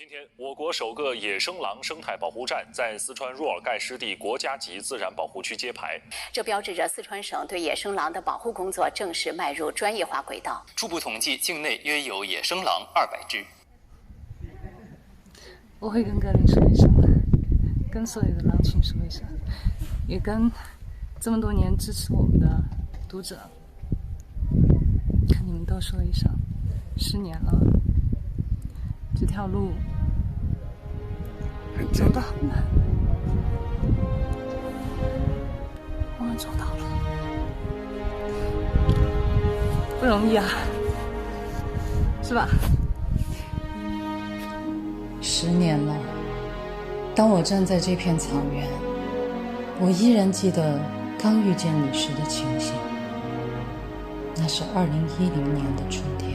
今天，我国首个野生狼生态保护站在四川若尔盖湿地国家级自然保护区揭牌，这标志着四川省对野生狼的保护工作正式迈入专业化轨道。初步统计，境内约有野生狼200只。我会跟格林说一声，跟所有的狼群说一声，也跟这么多年支持我们的读者，跟你们都说一声，10年了，这条路走得很难，我们做到了，不容易啊，是吧？10年了，当我站在这片草原，我依然记得刚遇见你时的情形。那是2010年的春天。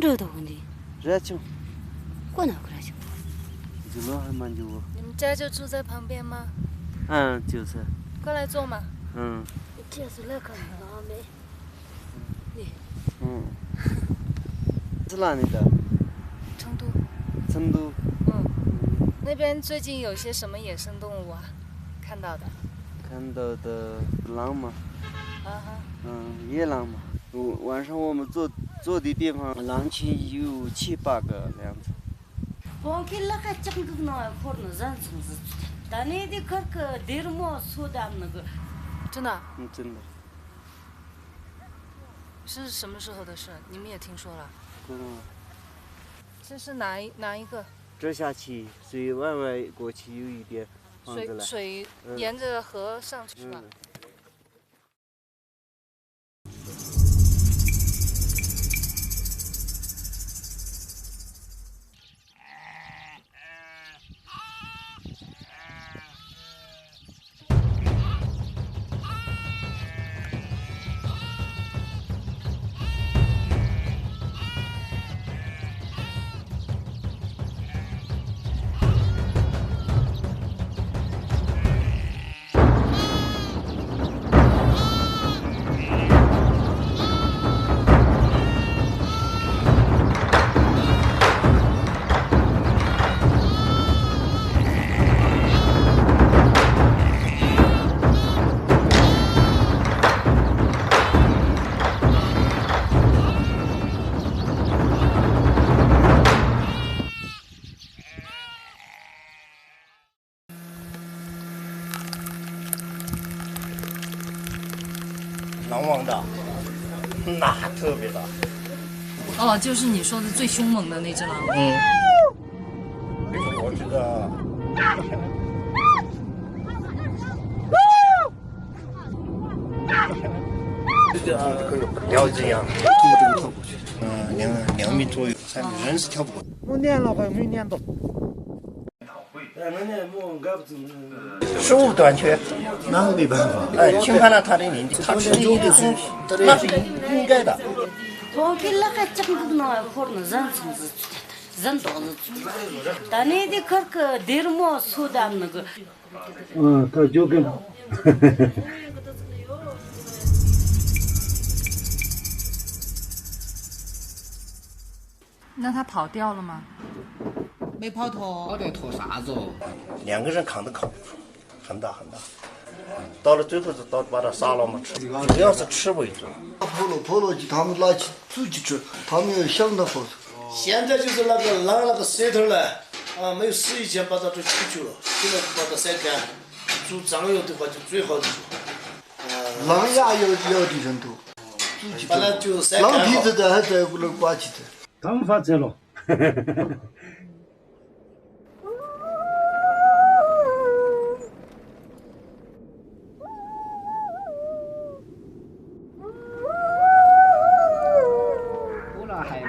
这的问题，热情，过哪个热情？这路还蛮久。你们家就住在旁边吗？就是。过来坐嘛。这是那个老妹。你。是哪里的？成都。成都。那边最近有些什么野生动物啊？看到的。看到的狼嘛。野狼嘛。晚上我们坐的地方，狼群有7、8个那样子。真的？真的。是什么时候的事？你们也听说了？这是哪一个？这下去，水往外过去有一点房子了。水沿着河上去是吧？狼王大，那特别大。哦，就是你说的最凶猛的那只狼。我知道。2只羊，2米左右，3米，人是跳不过。我撵了还没撵到。食物短缺，那是没办法。侵犯了他的领地，他吃的一点东西，那是应该的。他就跟。那他跑掉了吗？没跑脱。跑掉脱啥子哦？2个人扛都扛不住，很大。到了最后是把它杀了嘛吃，主要是吃为主。跑了去，他们拿去自己吃，他们要想到好处。现在就是那个拿那个舌头来啊，没有湿以前把它都去旧了，现在把它晒干。煮酱油的话就最好的煮。狼牙要的人多。本来就晒干好。狼皮子的还在屋里挂起的。当发财了。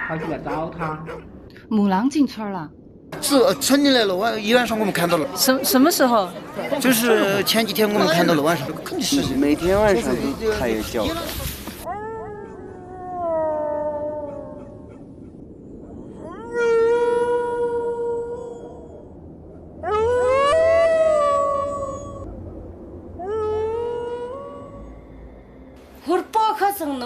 跑起来找他。母狼进村了？是村里来了，晚上我们看到了。什么时候？就是前几天我们看到了晚上。每天晚上它也叫。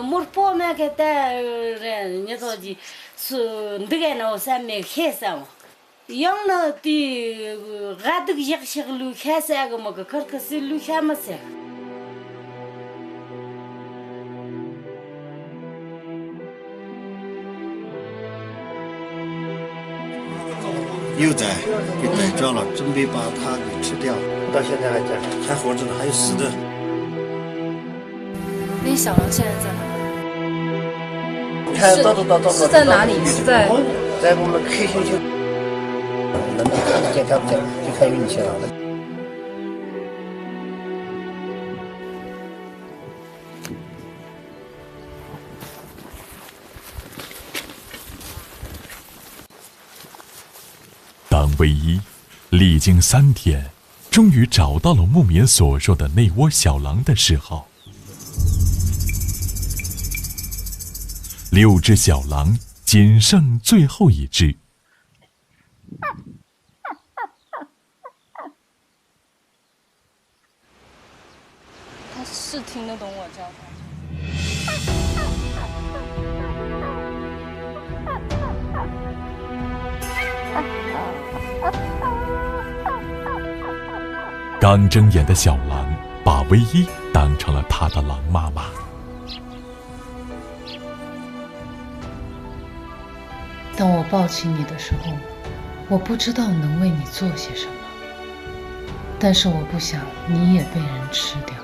没包满个带人，你说的是那个那上面海上，养了的俺这个一些路海上个么个，可是路海没上。又在给逮着了，准备把它给吃掉，到现在还在，还活着呢，还有死的。那小狼现在在哪？是在哪里？是在我们黑猩猩，能看得见看不见，就看有你小狼的。当唯一历经3天，终于找到了牧民所说的那窝小狼的时候，6只小狼仅剩最后1只。他是听得懂我叫他。刚睁眼的小狼把唯一当成了他的狼妈妈。当我抱起你的时候，我不知道能为你做些什么，但是我不想你也被人吃掉。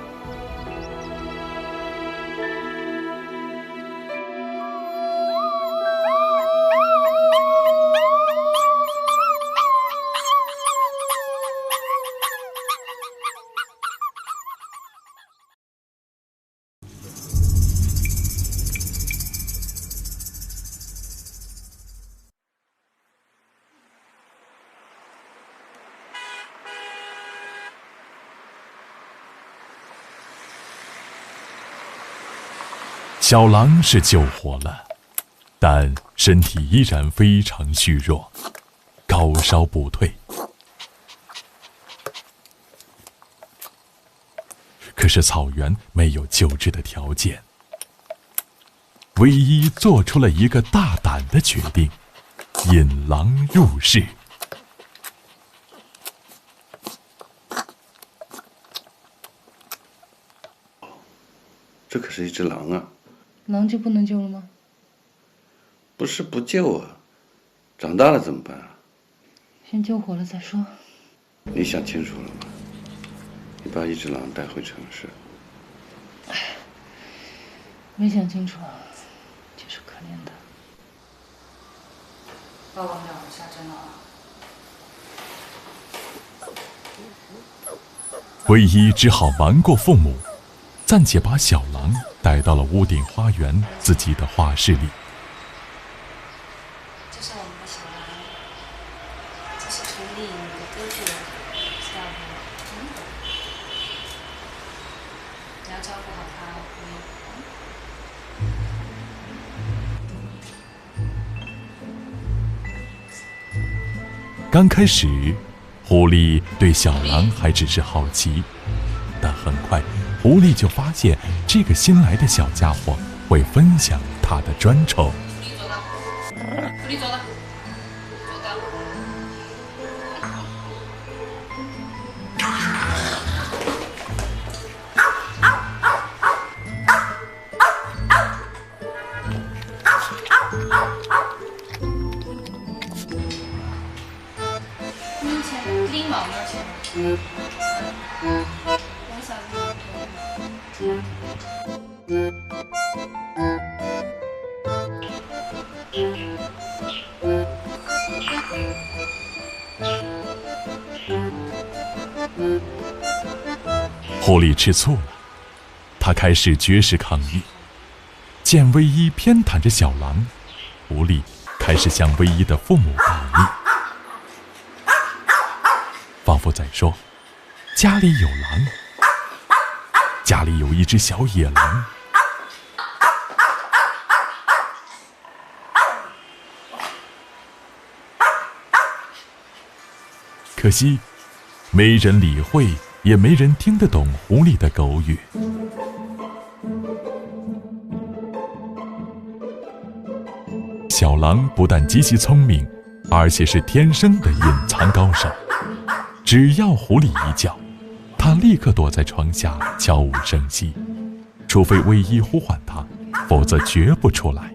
小狼是救活了，但身体依然非常虚弱，高烧不退。可是草原没有救治的条件，唯一做出了一个大胆的决定，引狼入室。这可是一只狼啊！狼就不能救了吗？不是不救啊，长大了怎么办啊？先救活了再说。你想清楚了吗？你把一只狼带回城市。没想清楚，就是可怜的。报告长，下针了啊！唯一只好瞒过父母，暂且把小狼带到了屋顶花园自己的画室里。这是我们的小狼，这是陈丽，你的哥哥，小狼。你要照顾好他，刚开始，狐狸对小狼还只是好奇，但很快，狐狸就发现这个新来的小家伙会分享他的专宠。狐狸走了，走的。到哪儿去？为啥狐狸吃醋了，他开始绝食抗议。见唯一偏袒着小狼，狐狸开始向唯一的父母告密，仿佛在说：家里有狼，家里有一只小野狼。可惜，没人理会，也没人听得懂狐狸的狗语。小狼不但极其聪明，而且是天生的隐藏高手。只要狐狸一叫，他立刻躲在床下悄无声息，除非唯一呼唤他，否则绝不出来。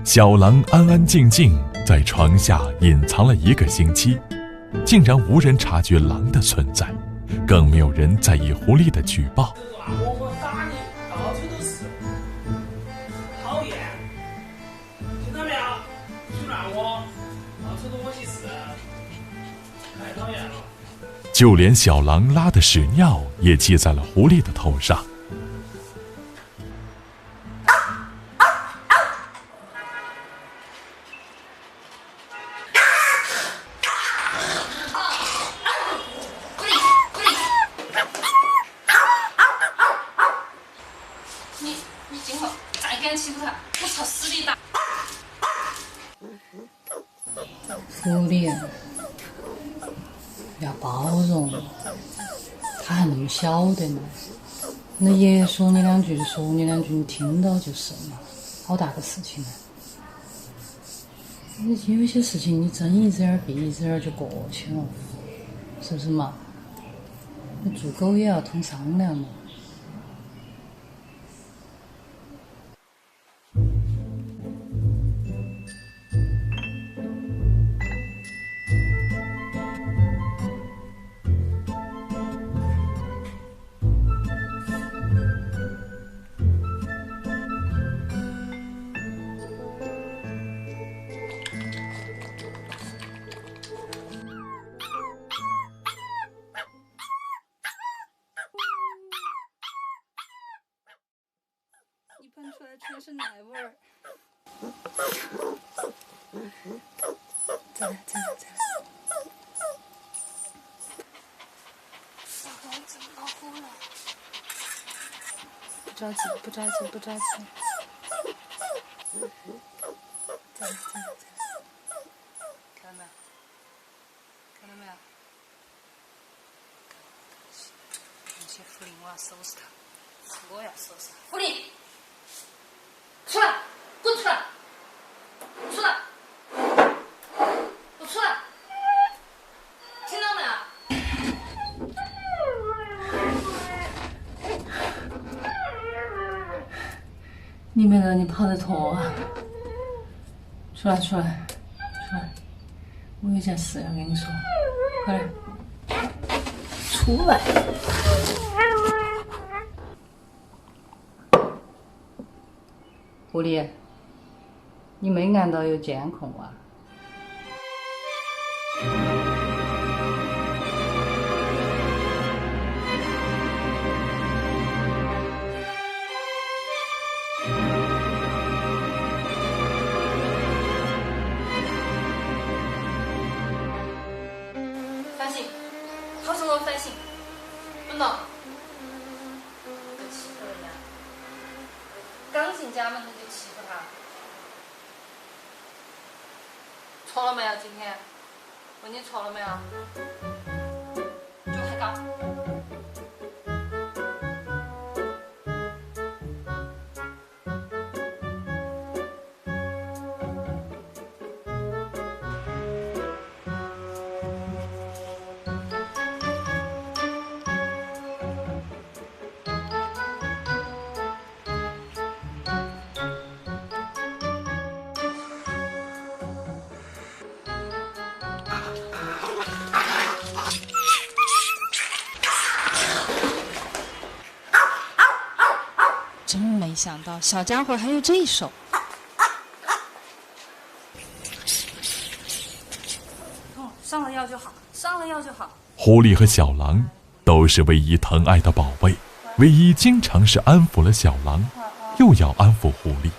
小狼安安静静在床下隐藏了1个星期，竟然无人察觉狼的存在，更没有人在意狐狸的举报。我打你，到处都是，讨厌，听到没有？去骂我，到处都我的事，太讨厌了。就连小狼拉的屎尿也记在了狐狸的头上。你今后再敢欺负他，我朝死里打！狐狸要包容，他还那么小的呢。那爷爷说你2句就说你2句，你听到就是嘛，好大个事情呢。有些事情你睁一只眼闭一只眼就过去了，是不是嘛？那做狗也要通商量嘛。你喷出来全是奶味儿。再来。小孩子保护了。不着急。再来。看到没有？那些狐狸我要收拾他，我要收拾他。狐狸，出来，滚出来！出来！我出来！听到没有？你没让你跑得脱啊！出来！我有件事要跟你说，快点，出来！狐狸，你没按到有监控啊？反省，好生我反省，闻到？跟欺负人家，刚进家门你就欺负他，错了没有？今天问你错了没有？就还高。想到小家伙还有这一手。上了药就好，上了药就好。狐狸和小狼都是唯一疼爱的宝贝，唯一经常是安抚了小狼，又要安抚狐狸。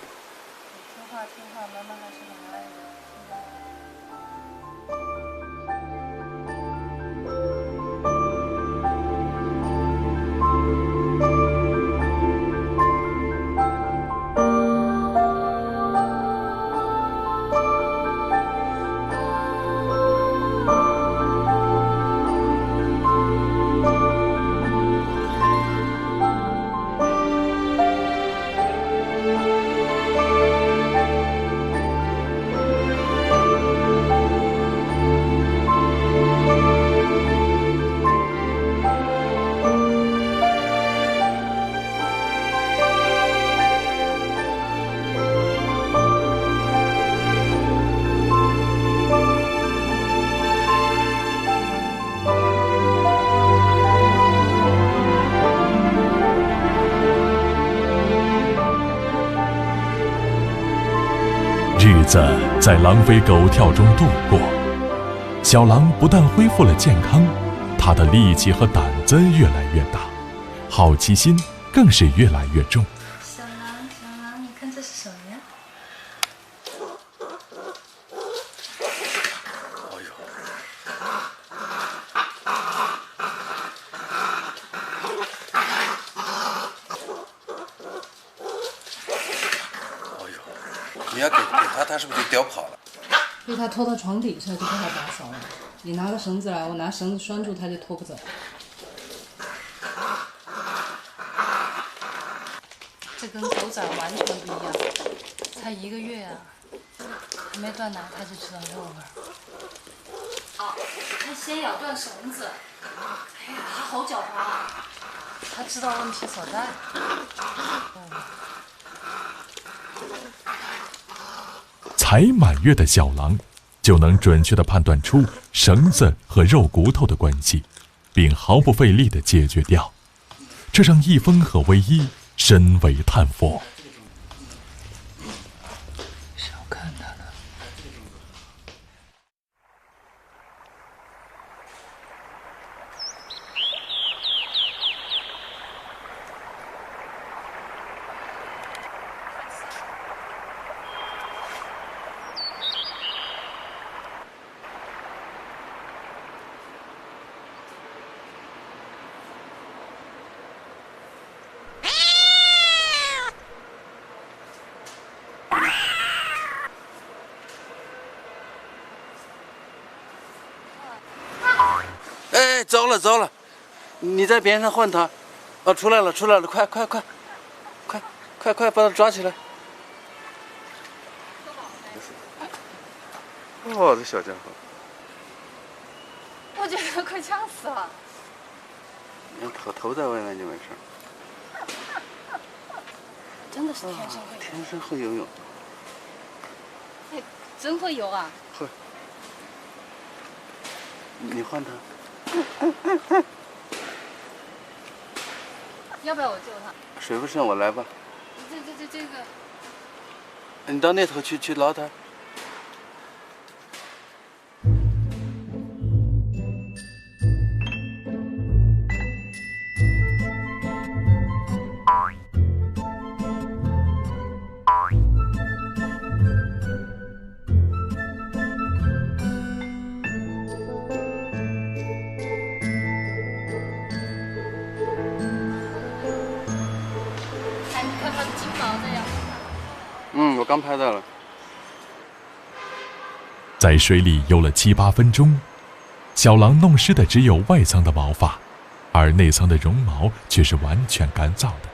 日子在狼飞狗跳中度过，小狼不但恢复了健康，它的力气和胆子越来越大，好奇心更是越来越重。小狼，你看这是什么呀？你要给他，他是不是就叼跑了？被他拖到床底下就被他打扫了。你拿个绳子来，我拿绳子拴住他就拖不走。这跟狗崽完全不一样，才1个月啊，还没断奶他就知道肉味儿。哦，他先咬断绳子，哎呀，他好狡猾啊，他知道问题所在。才满月的小狼就能准确地判断出绳子和肉骨头的关系，并毫不费力地解决掉，这让一峰和唯一深为叹服。小看他了。哎，糟了！你在边上换他。哦，出来了，快，把他抓起来！哦，这小家伙，我觉得快呛死了。你头在外面就没事。真的是天生会游。天生会游泳。哎，真会游啊！会。你换他。要不要我救他？水不深，我来吧。这个。你到那头去捞他。我刚拍到了。在水里游了7、8分钟，小狼弄湿的只有外层的毛发，而内层的绒毛却是完全干燥的。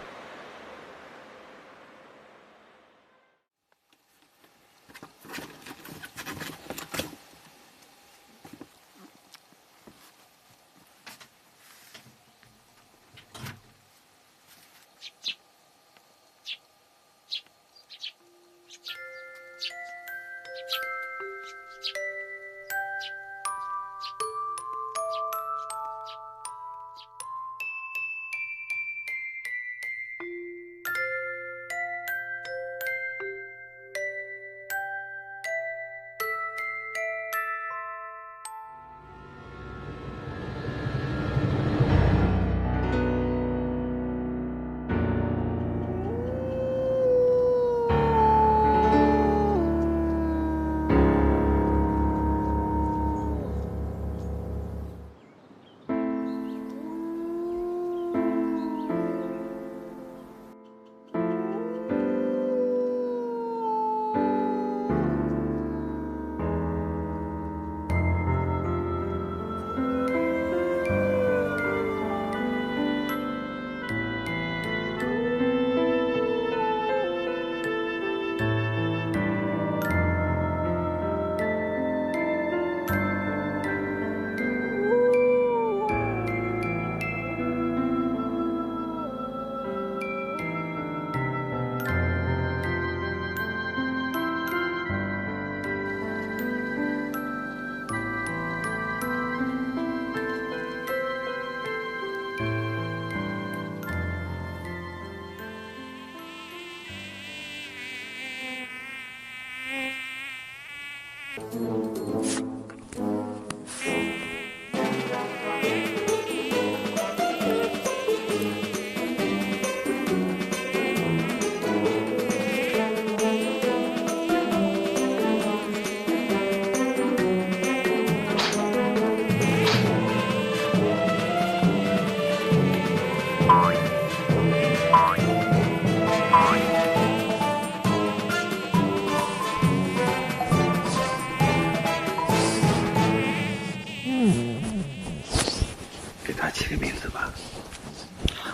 给他起个名字吧。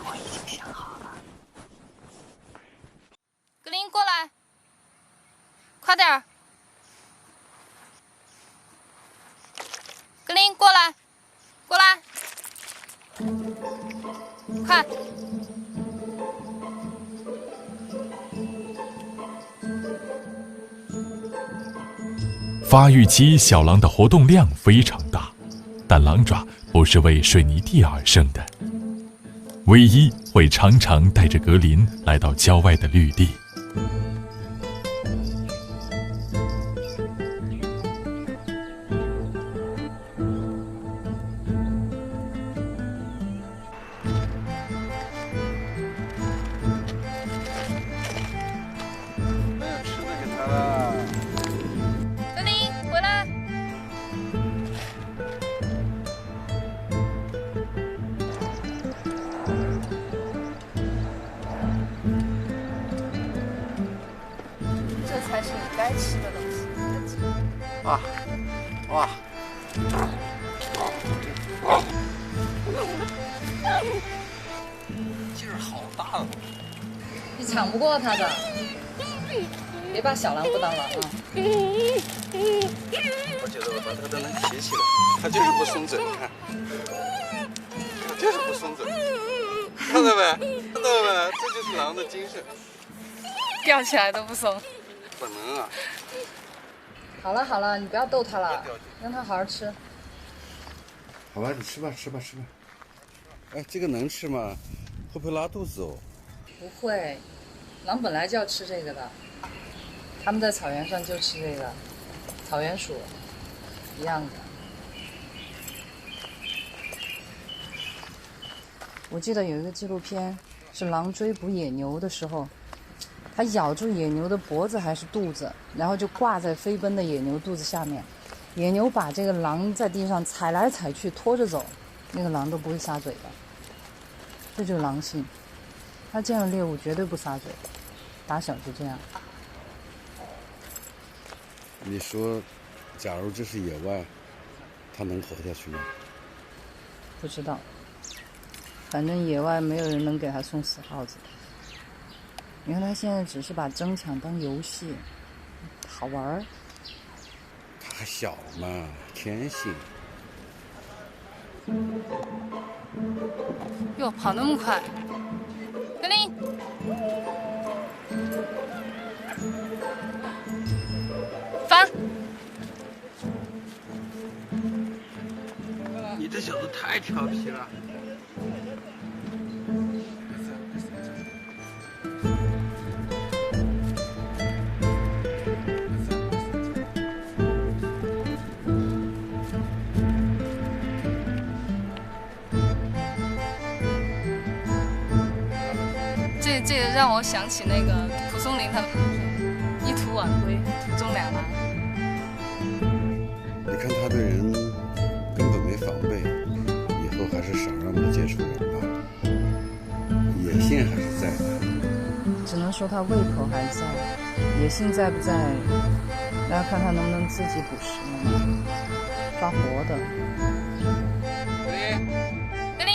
我已经想好了。格林，过来，快点儿！格林，过来，过来，快！发育期小狼的活动量非常大，但狼爪不是为水泥地而生的，唯一会常常带着格林来到郊外的绿地。格林，回来！这才是你该吃的东西。哇，哇！劲儿好大啊！你抢不过他的，别把小狼不当狼啊！我觉得我把它都能提起来，它就是不松嘴，看，它就是不松嘴，看到没？看到没？这就是狼的精神，吊起来都不松。本能啊！好了好了，你不要逗他了，让他好好吃。好吧，你吃吧，吃吧，吃吧。哎，这个能吃吗？会不会拉肚子哦？不会，狼本来就要吃这个的，他们在草原上就吃这个，草原鼠一样的。我记得有一个纪录片，是狼追捕野牛的时候，它咬住野牛的脖子还是肚子，然后就挂在飞奔的野牛肚子下面，野牛把这个狼在地上踩来踩去拖着走，那个狼都不会撒嘴的，这就是狼性。它见了猎物绝对不撒嘴，打小就这样。你说，假如这是野外，它能活下去吗？不知道，反正野外没有人能给它送死耗子。你看它现在只是把争抢当游戏，好玩儿。它还小嘛，天性。哟，跑那么快！格林，翻！你这小子太调皮了。这个让我想起那个蒲松龄他们一图晚归，途中两难。你看他对人根本没防备，以后还是少让他接触人吧。野性还是在的。只能说他胃口还在，野性在不在？大家看他能不能自己捕食呢？抓活的。格林。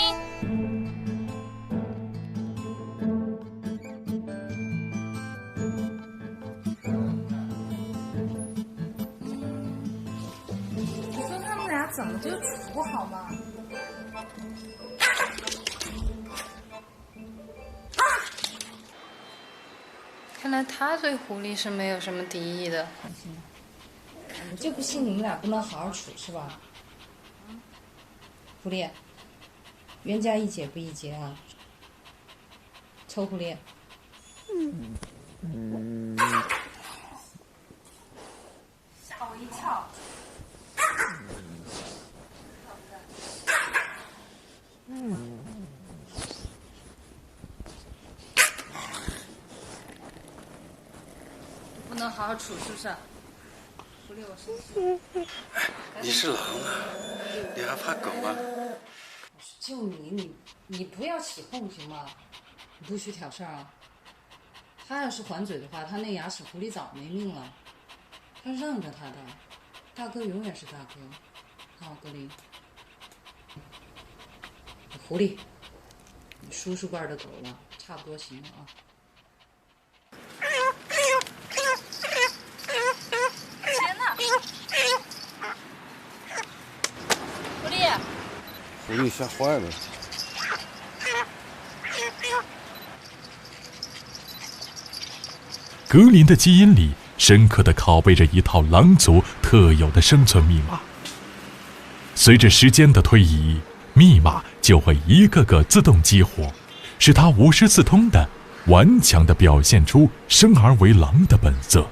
你说他们俩怎么就处不好吗？看来他对狐狸是没有什么敌意的。我就不信你们俩不能好好处是吧？狐狸，冤家宜解不宜结啊！臭狐狸。吓我一跳。好好处，是不是？狐狸，我生气。你是狼啊，你还怕狗吗？就你不要起哄行吗？你不许挑事儿啊！他要是还嘴的话，他那牙齿狐狸早没命了。他让着他的，大哥永远是大哥。好，格林。狐狸，你叔叔辈的狗了，差不多行了啊。天哪！狐狸，狐狸吓坏了。格林的基因里深刻地拷贝着一套狼族特有的生存密码。随着时间的推移，密码就会一个个自动激活，使他无师自通地顽强地表现出生而为狼的本色。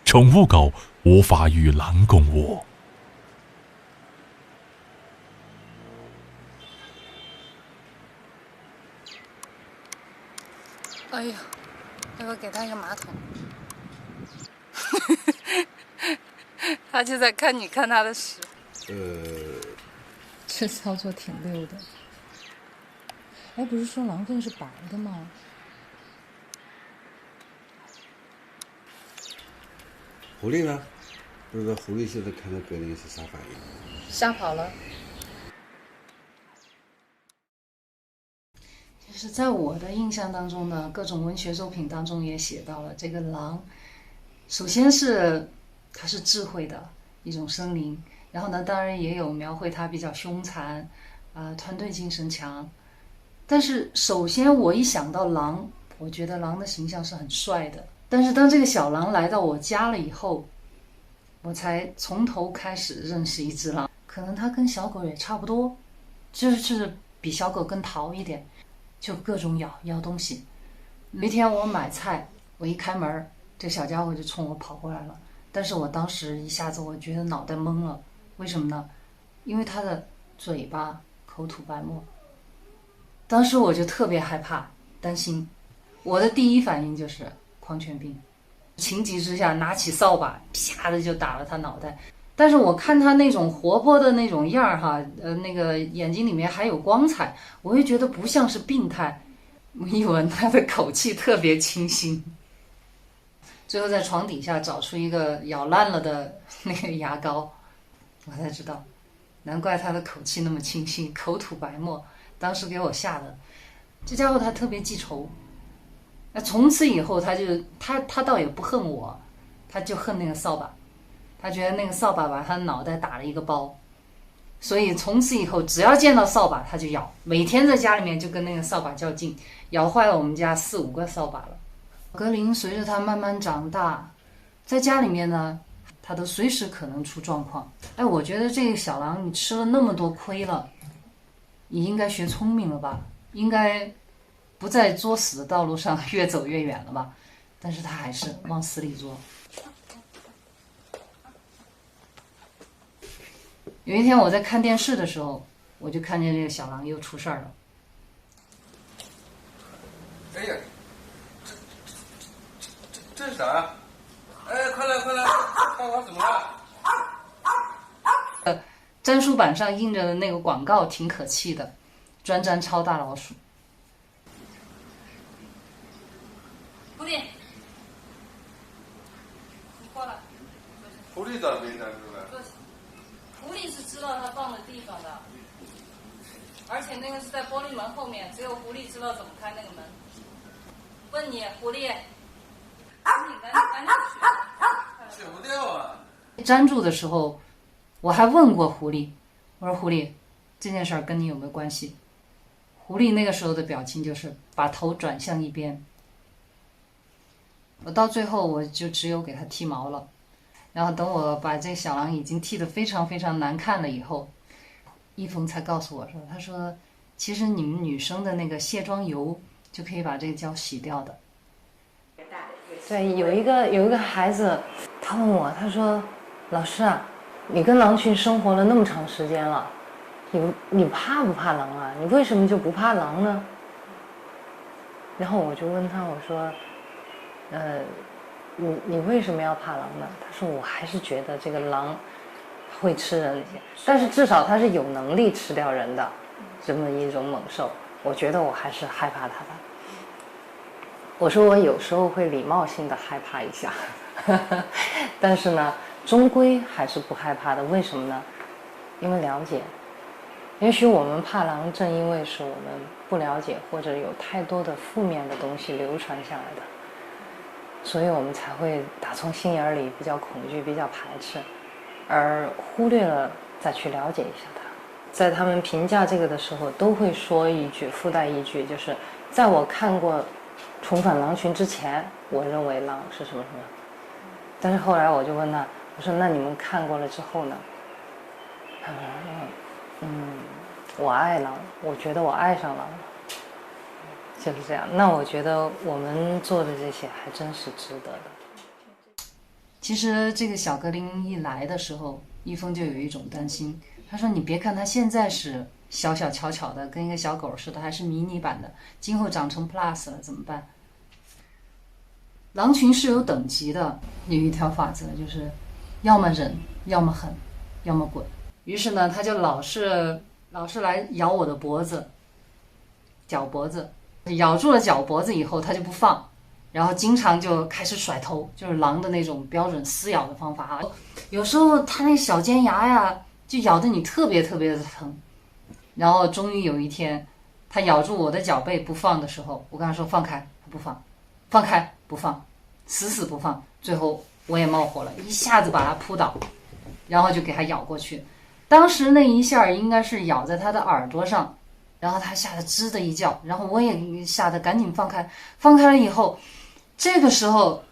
宠物狗无法与狼共舞。哎呀，要不要给他一个马桶？他就在看你看他的屎。这操作挺溜的。哎，不是说狼粪是白的吗？狐狸呢？不知道狐狸现在看到格林是啥反应？吓跑了。就是在我的印象当中呢，各种文学作品当中也写到了这个狼，首先是它是智慧的一种生灵，然后呢，当然也有描绘它比较凶残，团队精神强。但是首先我一想到狼，我觉得狼的形象是很帅的。但是当这个小狼来到我家了以后，我才从头开始认识一只狼。可能它跟小狗也差不多，就是比小狗更淘一点，就各种咬东西。有一天我买菜，我一开门，这小家伙就冲我跑过来了。但是我当时一下子我觉得脑袋懵了，为什么呢？因为它的嘴巴口吐白沫。当时我就特别害怕，担心。我的第一反应就是狂犬病，情急之下拿起扫把，啪的就打了他脑袋。但是我看他那种活泼的那种样儿哈，那个眼睛里面还有光彩，我会觉得不像是病态。我一闻他的口气特别清新。最后在床底下找出一个咬烂了的那个牙膏，我才知道，难怪他的口气那么清新，口吐白沫。当时给我吓的，这家伙他特别记仇。从此以后他倒也不恨我，他就恨那个扫把，他觉得那个扫把把他脑袋打了一个包，所以从此以后只要见到扫把他就咬，每天在家里面就跟那个扫把较劲，咬坏了我们家4、5个扫把了。格林随着他慢慢长大，在家里面呢，他都随时可能出状况。哎，我觉得这个小狼你吃了那么多亏了，你应该学聪明了吧，应该不在作死的道路上越走越远了吧，但是他还是往死里作。有一天我在看电视的时候，我就看见这个小狼又出事儿了。哎呀，这是啥？哎，快来，爸爸怎么了？粘书板上印着的那个广告挺可气的，专粘超大老鼠。狐狸，你过来。狐狸咋没粘住了？狐狸是知道它放的地方的，而且那个是在玻璃门后面，只有狐狸知道怎么开那个门。问你，狐狸，你赶紧去。解不掉啊！粘住的时候，我还问过狐狸，我说狐狸，这件事儿跟你有没有关系？狐狸那个时候的表情就是把头转向一边。我到最后我就只有给它剃毛了，然后等我把这小狼已经剃得非常非常难看了以后，一峰才告诉我说，他说其实你们女生的那个卸妆油就可以把这个胶洗掉的。对，有一个孩子，他问我，他说老师啊，你跟狼群生活了那么长时间了，你怕不怕狼啊？你为什么就不怕狼呢？然后我就问他，我说你为什么要怕狼呢？他说我还是觉得这个狼会吃人，但是至少它是有能力吃掉人的这么一种猛兽，我觉得我还是害怕它的。我说我有时候会礼貌性的害怕一下，但是呢，终归还是不害怕的。为什么呢？因为了解。也许我们怕狼，正因为是我们不了解，或者有太多的负面的东西流传下来的，所以我们才会打从心眼里比较恐惧、比较排斥，而忽略了再去了解一下它。在他们评价这个的时候，都会说一句，附带一句，就是在我看过《重返狼群》之前，我认为狼是什么什么，但是后来我就问他，我说那你们看过了之后呢？他说我爱狼，我觉得我爱上狼了，就是这样。那我觉得我们做的这些还真是值得的。其实这个小格林一来的时候，一峰就有一种担心，他说你别看他现在是小小巧巧的，跟一个小狗似的，还是迷你版的，今后长成 Plus 了怎么办？狼群是有等级的，有一条法则就是要么忍，要么狠，要么滚。于是呢，他就老是来咬我的脖子，脚脖子，咬住了脚脖子以后，他就不放，然后经常就开始甩头，就是狼的那种标准撕咬的方法啊。有时候他那小尖牙呀，就咬得你特别特别的疼。然后终于有一天，他咬住我的脚背不放的时候，我跟他说放开，他不放，放开不放，死死不放。最后我也冒火了，一下子把他扑倒，然后就给他咬过去。当时那一下应该是咬在他的耳朵上，然后他吓得吱的一叫，然后我也吓得赶紧放开。放开了以后，这个时候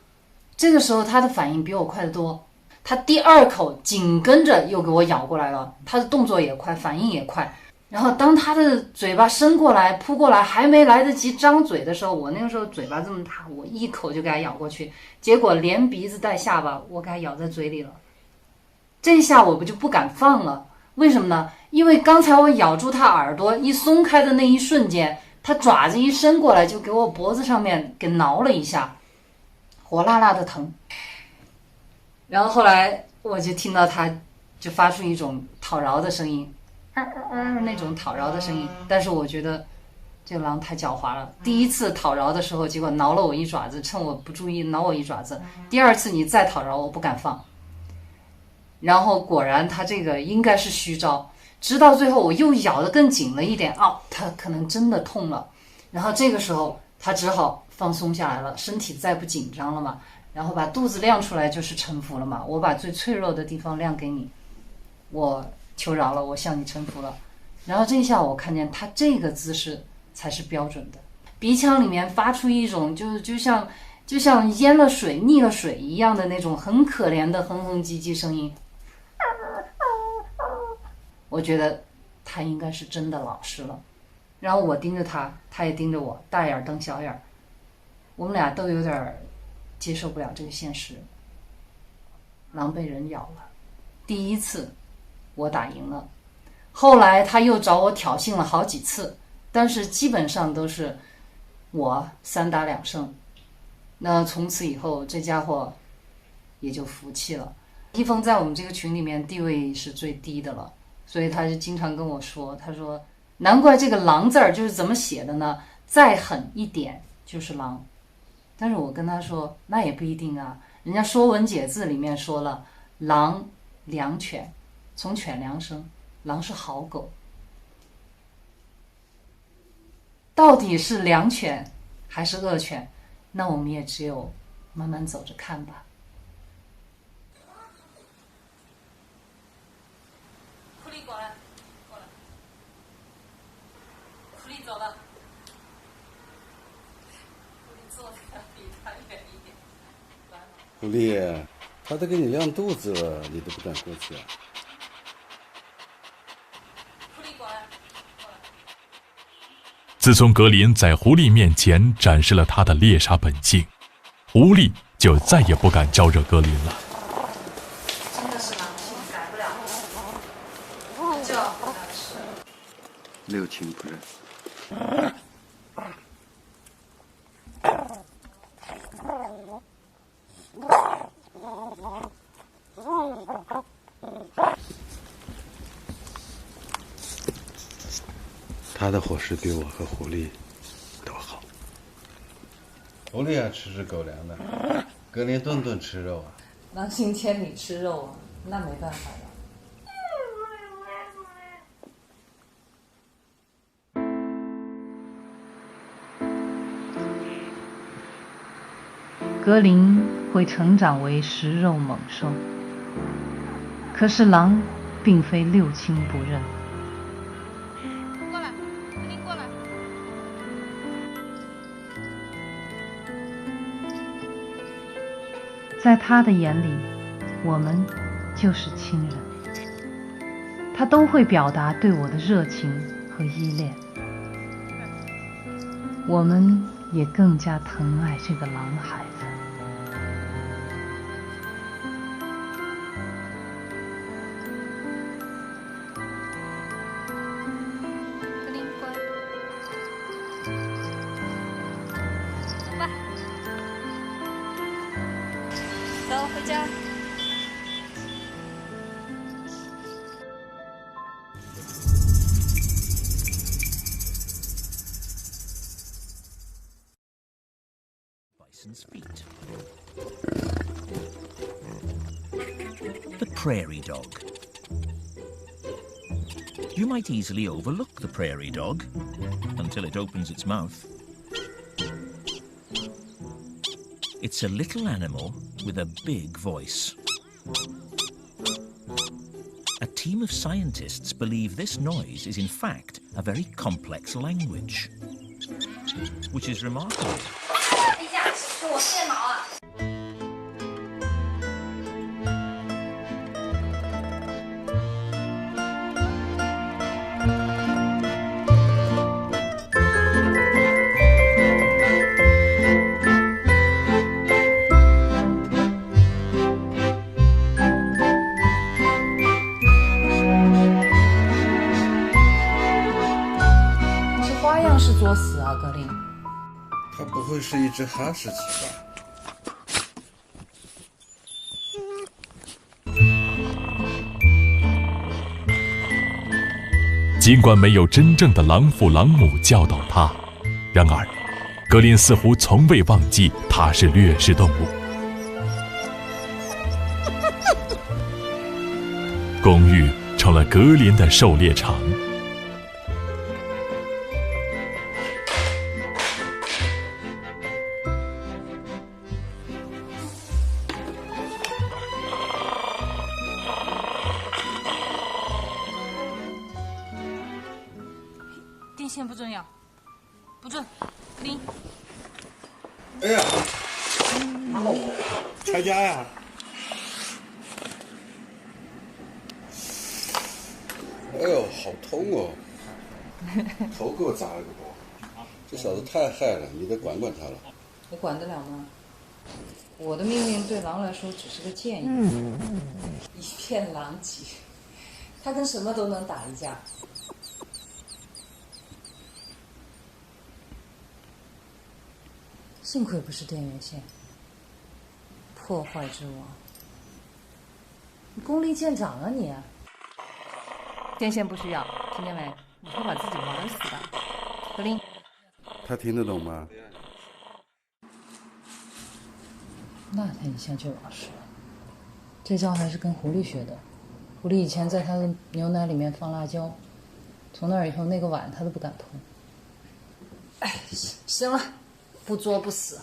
他的反应比我快得多，他第二口紧跟着又给我咬过来了，他的动作也快，反应也快。然后当他的嘴巴伸过来扑过来，还没来得及张嘴的时候，我那个时候嘴巴这么大，我一口就给他咬过去，结果连鼻子带下巴我给他咬在嘴里了。这下我就不敢放了，为什么呢？因为刚才我咬住他耳朵一松开的那一瞬间，他爪子一伸过来就给我脖子上面给挠了一下，火辣辣的疼。然后后来我就听到他就发出一种讨饶的声音，那种讨饶的声音。但是我觉得这个狼太狡猾了，第一次讨饶的时候结果挠了我一爪子，趁我不注意挠我一爪子，第二次你再讨饶我不敢放。然后果然他这个应该是虚招，直到最后我又咬得更紧了一点，他可能真的痛了，然后这个时候他只好放松下来了，身体再不紧张了嘛，然后把肚子亮出来就是臣服了嘛，我把最脆弱的地方亮给你，我求饶了，我向你臣服了。然后这一下我看见他这个姿势才是标准的，鼻腔里面发出一种就像淹了水溺了水一样的那种很可怜的哼哼唧唧声音。我觉得他应该是真的老实了，然后我盯着他，他也盯着我，大眼瞪小眼，我们俩都有点接受不了这个现实。狼被人咬了，第一次我打赢了，后来他又找我挑衅了好几次，但是基本上都是我3打2胜。那从此以后这家伙也就服气了。一峰在我们这个群里面地位是最低的了，所以他就经常跟我说，他说难怪这个狼字儿就是怎么写的呢，再狠一点就是狼。但是我跟他说那也不一定啊，人家说文解字里面说了，狼良犬，从犬良生，狼是好狗，到底是良犬还是恶犬，那我们也只有慢慢走着看吧。狐狸过来，过来，狐狸走了，狐狸坐的比他远一点。狐狸，他都给你亮肚子了，你都不敢过去啊？自从格林在狐狸面前展示了他的猎杀本性，狐狸就再也不敢招惹格林了。真的是狼性改不了，就要和他吃。六亲不认。它的伙食比我和狐狸都好。狐狸啊，吃狗粮的，格林顿顿吃肉啊。狼星天你吃肉啊，那没办法了。格林会成长为食肉猛兽，可是狼并非六亲不认。过来，格林过来。在他的眼里，我们就是亲人，他都会表达对我的热情和依恋，我们也更加疼爱这个狼孩子。格林乖，走吧，走回家。Feet. The prairie dog. You might easily overlook the prairie dog until it opens its mouth. It's a little animal with a big voice. A team of scientists believe this noise is in fact a very complex language, which is remarkable. 哎呀，是我电脑啊！这花样是作死啊，格林。它不会是一只哈士奇吧？尽管没有真正的狼父狼母教导他，然而，格林似乎从未忘记他是掠食动物。公寓成了格林的狩猎场。电线不准摇，不准，格林。哎呀，拆家呀！哎呦，好痛哦！头给我砸了个包，这小子太害了，你得管管他了。我管得了吗？我的命令对狼来说只是个建议，一片狼藉，他跟什么都能打一架。幸亏不是电源线，破坏之王，你功力见长啊你！电线不需要，听见没？你会把自己玩死的。格林，他听得懂吗？那他一下就老实了。这招还是跟狐狸学的，狐狸以前在他的牛奶里面放辣椒，从那儿以后那个碗他都不敢碰。哎，行了，不作不死。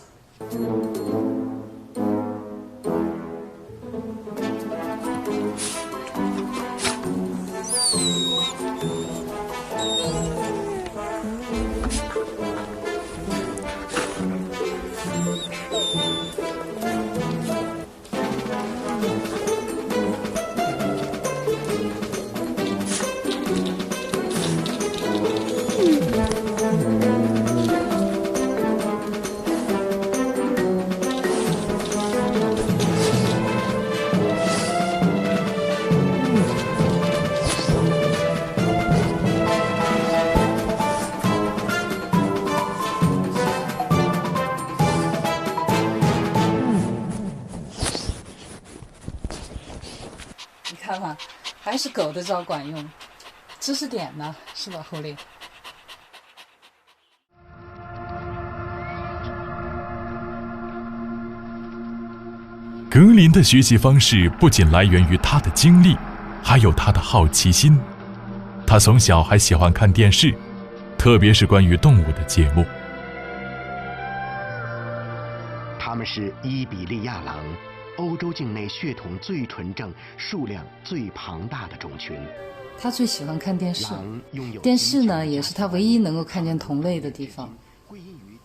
还是狗的招管用，知识点呢，是吧，狐狸？格林的学习方式不仅来源于他的经历，还有他的好奇心。他从小还喜欢看电视，特别是关于动物的节目。它们是伊比利亚狼，欧洲境内血统最纯正、数量最庞大的种群。他最喜欢看电视，电视呢也是他唯一能够看见同类的地方。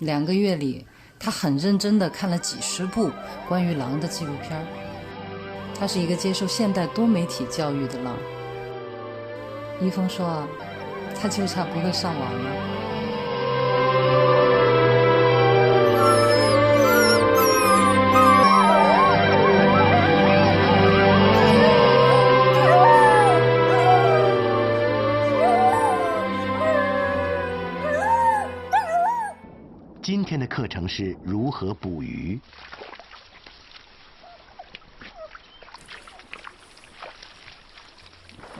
2个月里，他很认真地看了几10部关于狼的纪录片。他是一个接受现代多媒体教育的狼。一峰说啊，他就差不会上网了。今天的课程是如何捕鱼。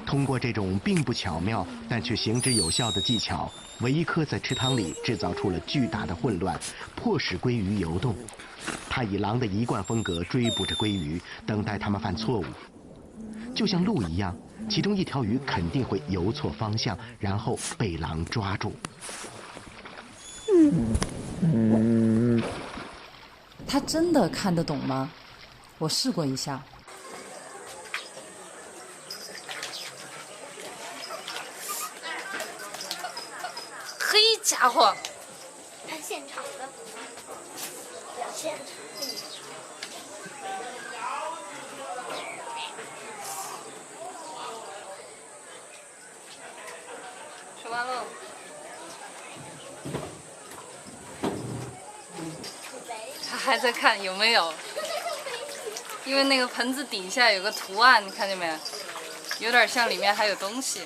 通过这种并不巧妙但却行之有效的技巧，维伊科在池塘里制造出了巨大的混乱，迫使鲑鱼游动。他以狼的一贯风格追捕着鲑鱼，等待它们犯错误。就像鹿一样，其中一条鱼肯定会游错方向，然后被狼抓住。他真的看得懂吗？我试过一下。嘿家伙！看现场的表现。说完喽。他还在看有没有，因为那个盆子底下有个图案，你看见没？有点像里面还有东西。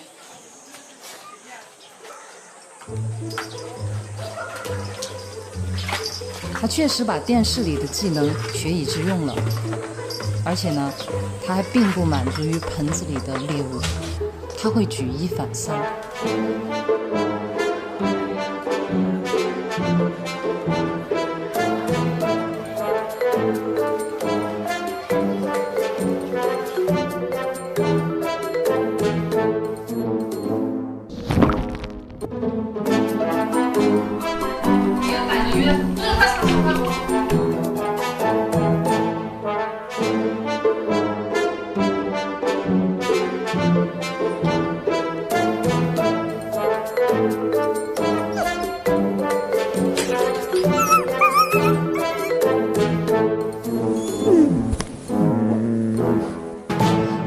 他确实把电视里的技能学以致用了，而且呢，他还并不满足于盆子里的猎物，他会举一反三。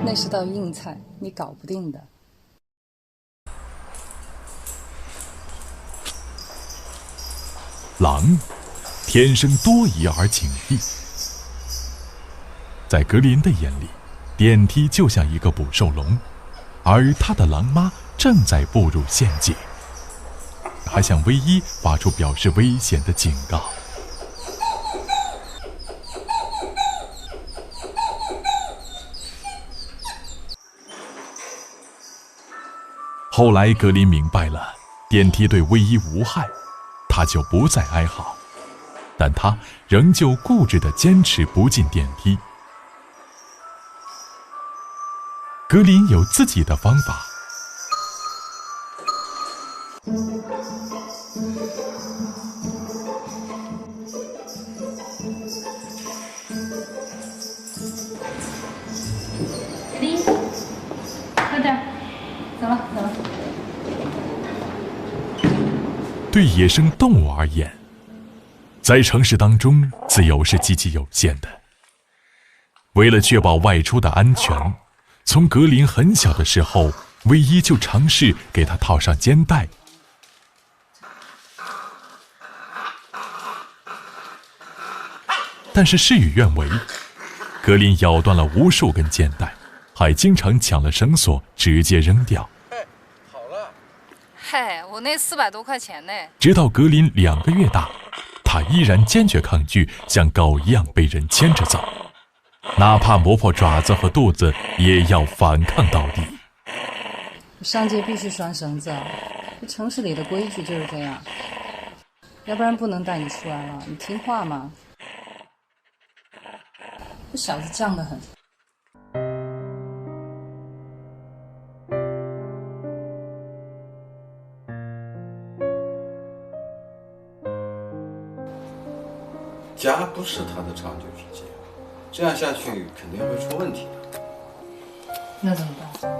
那是道硬菜，你搞不定的。狼天生多疑而警惕，在格林的眼里，电梯就像一个捕兽笼，而他的狼妈正在步入陷阱，还向唯一发出表示危险的警告。后来格林明白了，电梯对唯一无害，他就不再哀嚎，但他仍旧固执地坚持不进电梯。格林有自己的方法。格林，快点，走了走了。对野生动物而言，在城市当中，自由是极其有限的。为了确保外出的安全，从格林很小的时候，唯一就尝试给他套上肩带。但是事与愿违，格林咬断了无数根肩带，还经常抢了绳索直接扔掉。嗨，我那400多块钱呢。直到格林2个月大，他依然坚决抗拒像狗一样被人牵着走，哪怕磨破爪子和肚子，也要反抗到底。上街必须拴绳子，这城市里的规矩就是这样，要不然不能带你出来了。你听话吗？这小子犟得很。家不是他的长久之计，这样下去肯定会出问题的。那怎么办？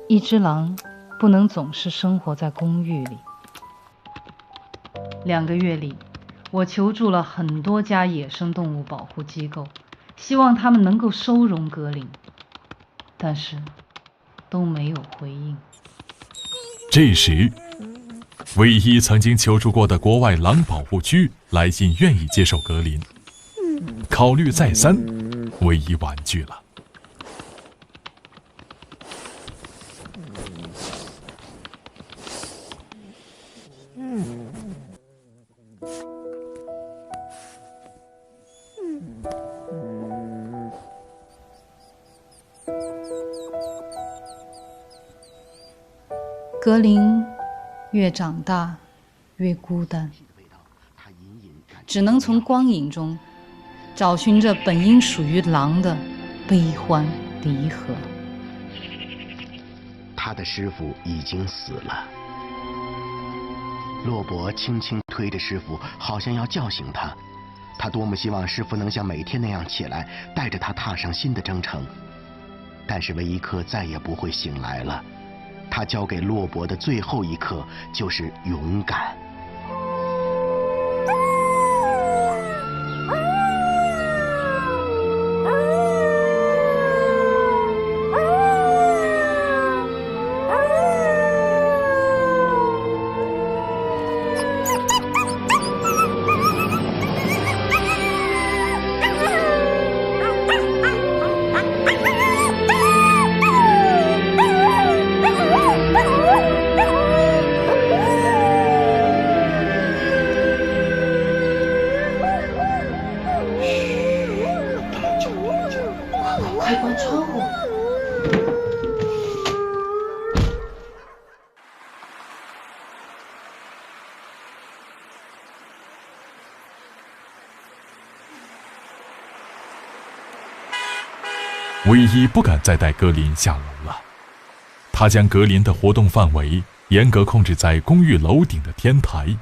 一只狼不能总是生活在公寓里。2个月里，我求助了很多家野生动物保护机构，希望他们能够收容格林，但是都没有回应。这时，唯一曾经求助过的国外狼保护区来信愿意接受格林，考虑再三，唯一婉拒了。格林越长大越孤单，只能从光影中找寻着本应属于狼的悲欢离合。他的师傅已经死了。洛伯轻轻推着师傅，好像要叫醒他。他多么希望师傅能像每天那样起来，带着他踏上新的征程。但是维伊克再也不会醒来了。他教给洛伯的最后一课就是勇敢。快关窗户！唯一不敢再带格林下楼了，他将格林的活动范围严格控制在公寓楼顶的天台。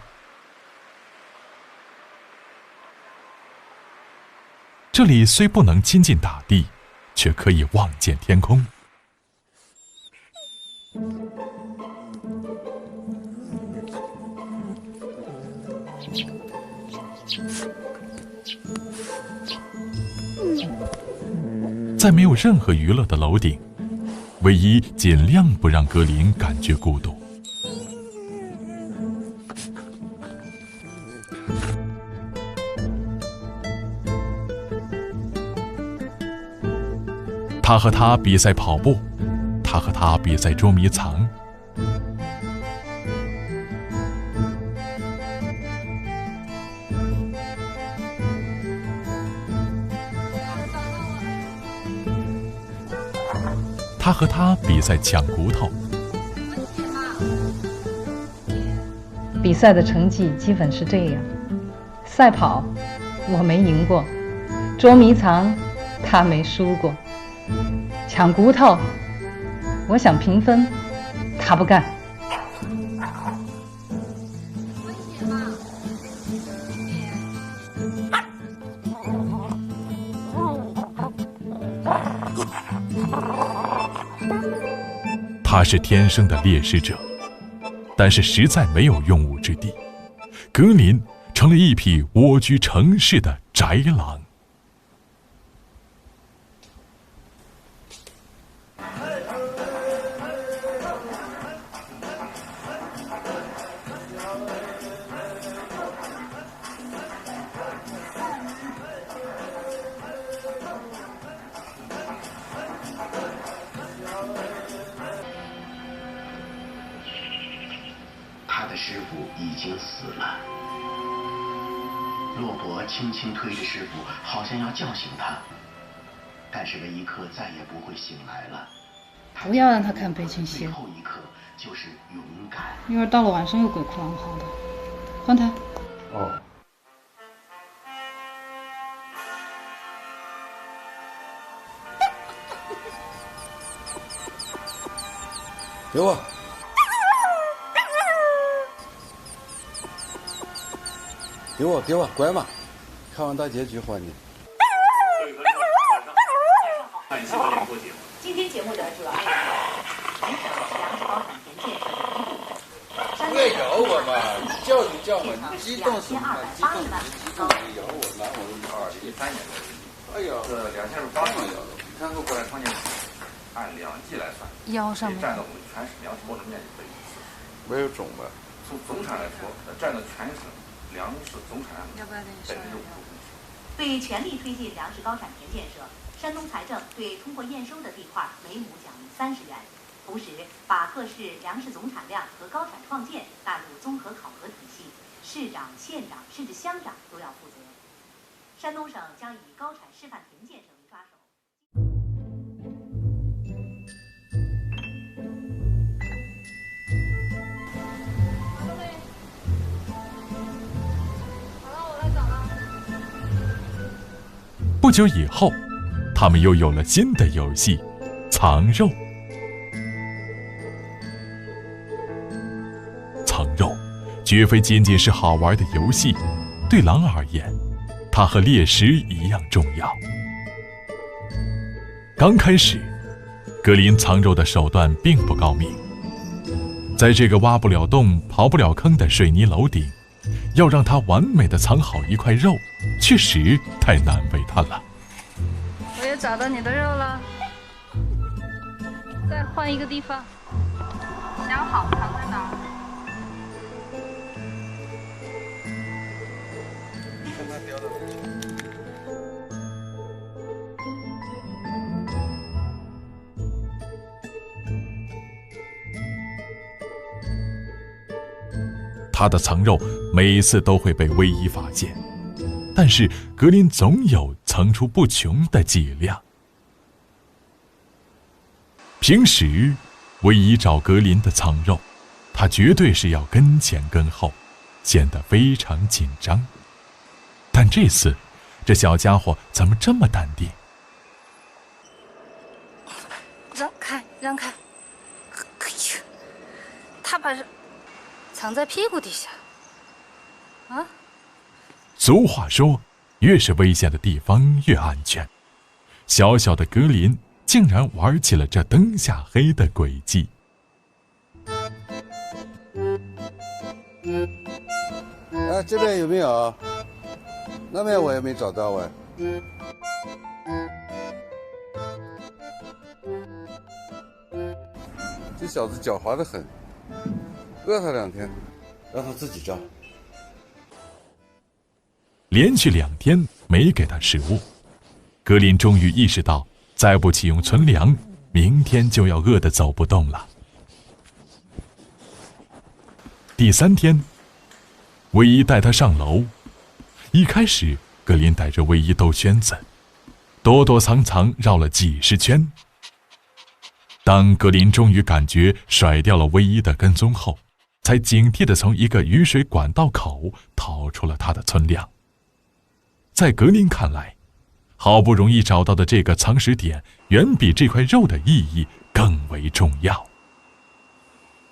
这里虽不能亲近大地，却可以望见天空。在没有任何娱乐的楼顶，唯一尽量不让格林感觉孤独。他和他比赛跑步，他和他比赛捉迷藏。他和他比赛抢骨头。比赛的成绩基本是这样：赛跑我没赢过，捉迷藏他没输过，抢骨头我想平分，他不干。他是天生的猎食者，但是实在没有用武之地。格林成了一匹蜗居城市的宅狼。他的师傅已经死了。洛伯轻轻推着师傅，好像要叫醒他，但是维伊克再也不会醒来了。不要让他看悲情戏，最后一课就是勇敢。一会儿到了晚上又鬼哭狼嚎的。换台。哦。给我。给我，乖嘛！看完大结局还你。今天节目的主要内容：全省粮食高产田建设。不要咬我嘛！你叫就叫嘛！你激动什么？激动你咬我，拿我213年的。哎呀，这2008年咬的。你看过来创建按2季来算，腰上面占到我们全省粮食播种面积的1次。没有种吧？从总产来说，占到全省粮食总产量的55%。对全力推进粮食高产田建设，山东财政对通过验收的地块每亩奖励30元，同时把各市粮食总产量和高产创建纳入综合考核体系，市长、县长甚至乡长都要负责。山东省将以高产示范田建设为抓手。不久以后，他们又有了新的游戏——藏肉。藏肉绝非仅仅是好玩的游戏，对狼而言，它和猎食一样重要。刚开始，格林藏肉的手段并不高明，在这个挖不了洞、刨不了坑的水泥楼顶，要让他完美的藏好一块肉，确实太难为他了。我也找到你的肉了，再换一个地方，想好藏在哪儿？看它叼的东西。他的藏肉每一次都会被唯一发现，但是格林总有层出不穷的伎俩。平时，唯一找格林的藏肉，他绝对是要跟前跟后，显得非常紧张。但这次，这小家伙怎么这么淡定？让开，让开！哎呀，他把人藏在屁股底下。啊？俗话说，越是危险的地方越安全。小小的格林竟然玩起了这灯下黑的诡计。哎，这边有没有？那边我也没找到哎。这小子狡猾得很，饿他2天，让他自己找。连续2天没给他食物，格林终于意识到，再不启用存粮，明天就要饿得走不动了。第3天，唯一带他上楼。一开始，格林带着唯一兜圈子，躲躲藏藏绕了几10圈。当格林终于感觉甩掉了唯一的跟踪后，才警惕地从一个雨水管道口掏出了他的存粮。在格林看来，好不容易找到的这个藏食点，远比这块肉的意义更为重要。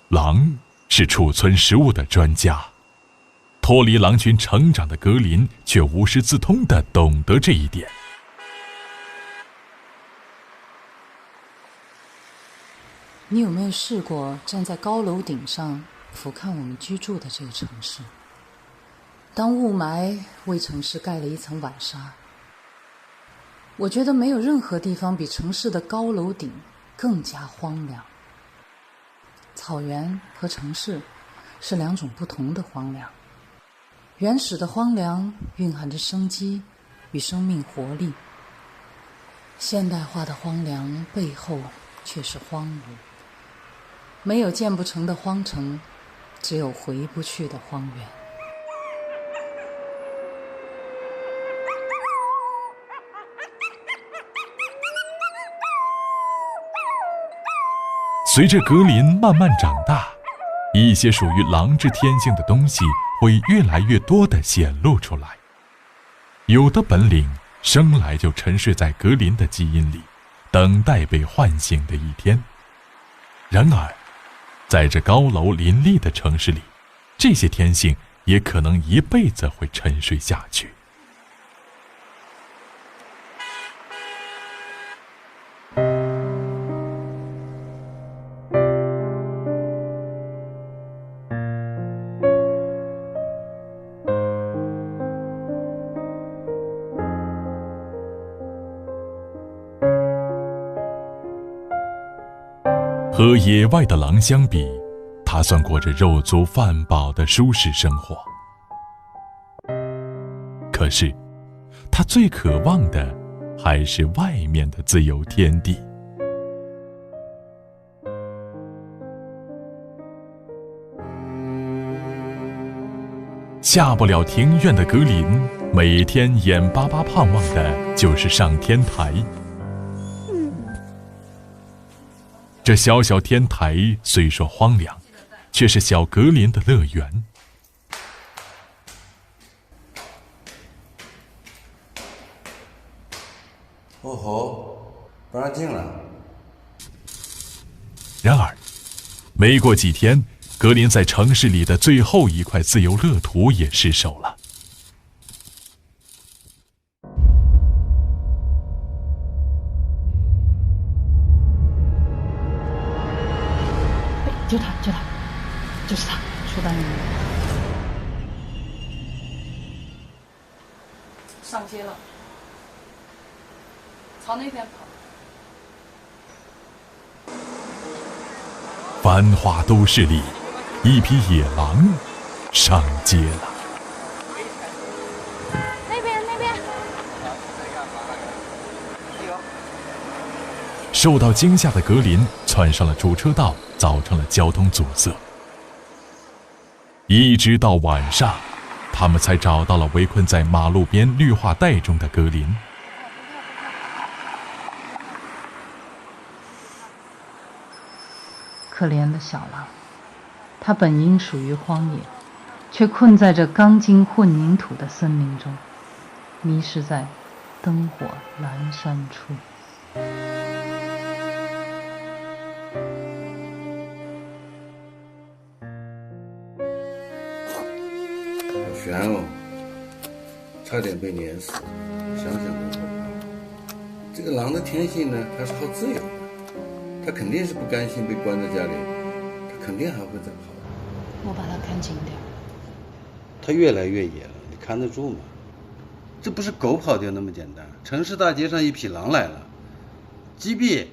狼是储存食物的专家，脱离狼群成长的格林却无师自通地懂得这一点。你有没有试过站在高楼顶上俯瞰我们居住的这个城市？当雾霾为城市盖了一层晚纱，我觉得没有任何地方比城市的高楼顶更加荒凉。草原和城市是2种不同的荒凉。原始的荒凉蕴含着生机与生命活力，现代化的荒凉背后却是荒芜。没有建不成的荒城，只有回不去的荒原。随着格林慢慢长大，一些属于狼之天性的东西会越来越多地显露出来。有的本领生来就沉睡在格林的基因里，等待被唤醒的一天。然而，在这高楼林立的城市里，这些天性也可能一辈子会沉睡下去。和野外的狼相比，它算过着肉足饭饱的舒适生活。可是，它最渴望的还是外面的自由天地。下不了庭院的格林，每天眼巴巴盼望的就是上天台。这小小天台虽说荒凉，却是小格林的乐园。哦吼，不让进了。然而，没过几天，格林在城市里的最后一块自由乐土也失手了。就他，就是他，说到你了。上街了，朝那边跑。繁华都市里，一匹野狼上街了。那边。受到惊吓的格林窜上了主车道，造成了交通阻塞。一直到晚上，他们才找到了围困在马路边绿化带中的格林。可怜的小狼，它本应属于荒野，却困在这钢筋混凝土的森林中，迷失在灯火阑珊处。好悬哦，差点被碾死，想想都后怕。这个狼的天性呢，它是好自由的，它肯定是不甘心被关在家里，它肯定还会再跑。我把它看紧点。它越来越野了，你看得住吗？这不是狗跑掉那么简单，城市大街上一匹狼来了，击毙！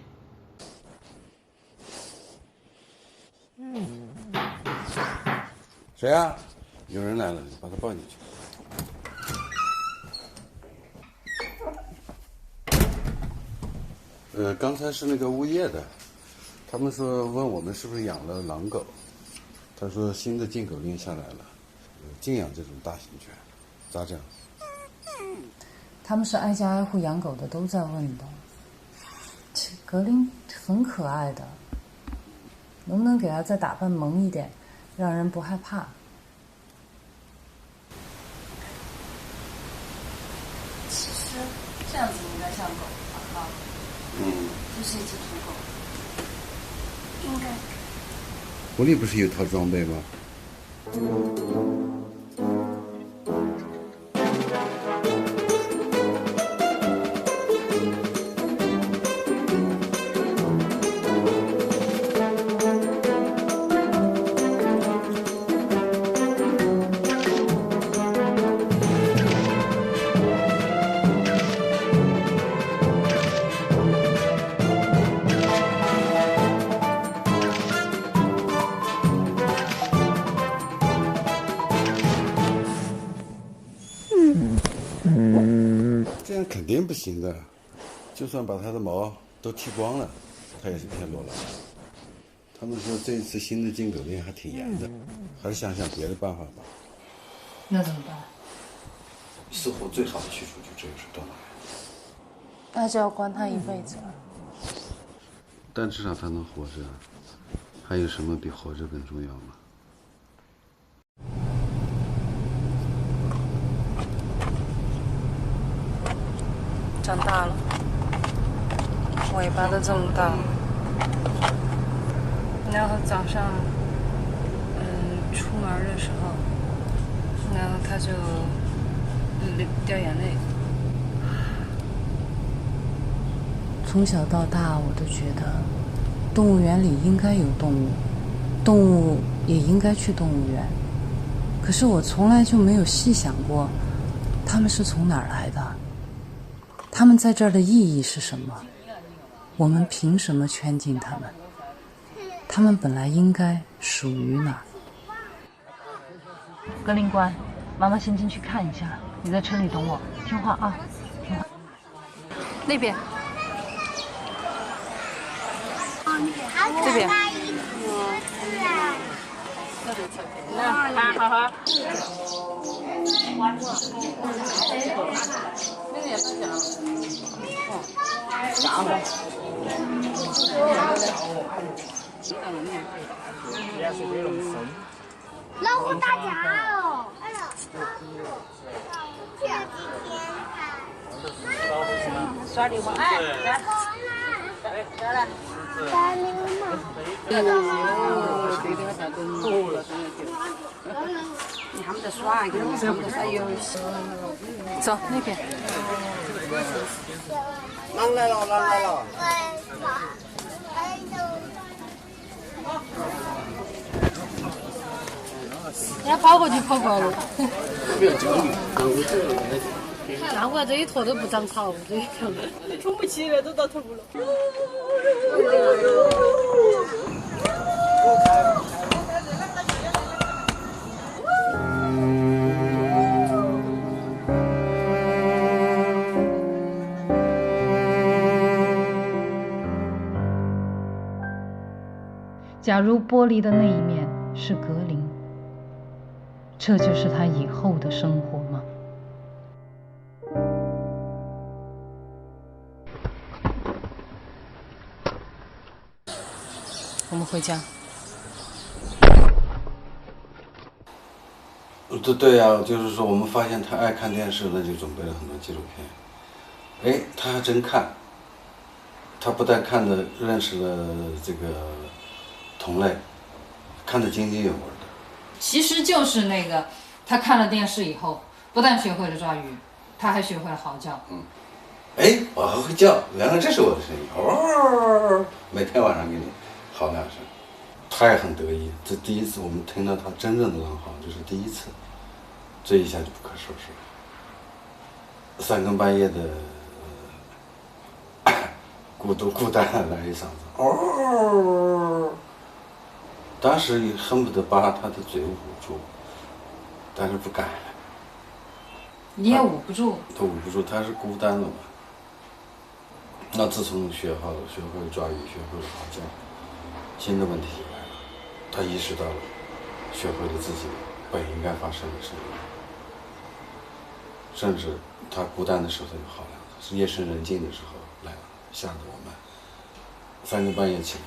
谁啊？有人来了，你把他抱进去。刚才是那个物业的，他们说问我们是不是养了狼狗，他说新的禁狗令下来了，禁养这种大型犬，咋整？他们是挨家挨户养狗的都在问的。格林很可爱的，能不能给他再打扮萌一点，让人不害怕？其实这样子应该像狗啊，就是一只土狗，应该。狐狸不是有套装备吗？这样肯定不行的，就算把它的毛都剃光了，它也是片落了。他们说这一次新的禁狗令还挺严的，还是想想别的办法吧。那怎么办？似乎最好的去处就只有是断奶。那就要关他一辈子了。但至少他能活着，还有什么比活着更重要吗？长大了，尾巴都这么大，然后早上，出门的时候，然后他就掉眼泪。从小到大，我都觉得动物园里应该有动物，动物也应该去动物园。可是我从来就没有细想过，它们是从哪儿来的，它们在这儿的意义是什么？我们凭什么圈禁它们？它们本来应该属于哪儿？格林官，妈妈先进去看一下，你在车里等我，听话啊，听话。那边。这边。那好好。那个也不讲。讲了。老虎打架了！哎呀，这几天耍流氓！哎，来，来来。耍流氓！他们在耍一个，他们在耍游戏。走那边。狼来了，狼来了！人家跑过去跑过了。不要焦虑，那我这一坨都不长草，这一坨冲不起来，都到头了。假如玻璃的那一面是格林，这就是他以后的生活吗？我们回家。对呀，就是说我们发现他爱看电视，那就准备了很多纪录片。哎，他还真看。他不但看的认识了这个同类，看得津津有味的。其实就是那个，他看了电视以后，不但学会了抓鱼，他还学会了嚎叫。哎，我还会叫，原来这是我的声音，哦，每天晚上给你嚎两声。他也很得意，这第一次我们听到他真正的狼嚎，这是第一次，这一下就不可收拾了。三更半夜的，孤单来一嗓子，哦，当时也恨不得把他的嘴捂住，但是不敢。你也捂不住。他捂不住，他是孤单了嘛。那自从学会抓鱼，学会了嚎叫，新的问题就来了。他意识到了，学会了自己本应该发生的事情，甚至他孤单的时候他就好了，是夜深人静的时候来了，吓得我们三更半夜起来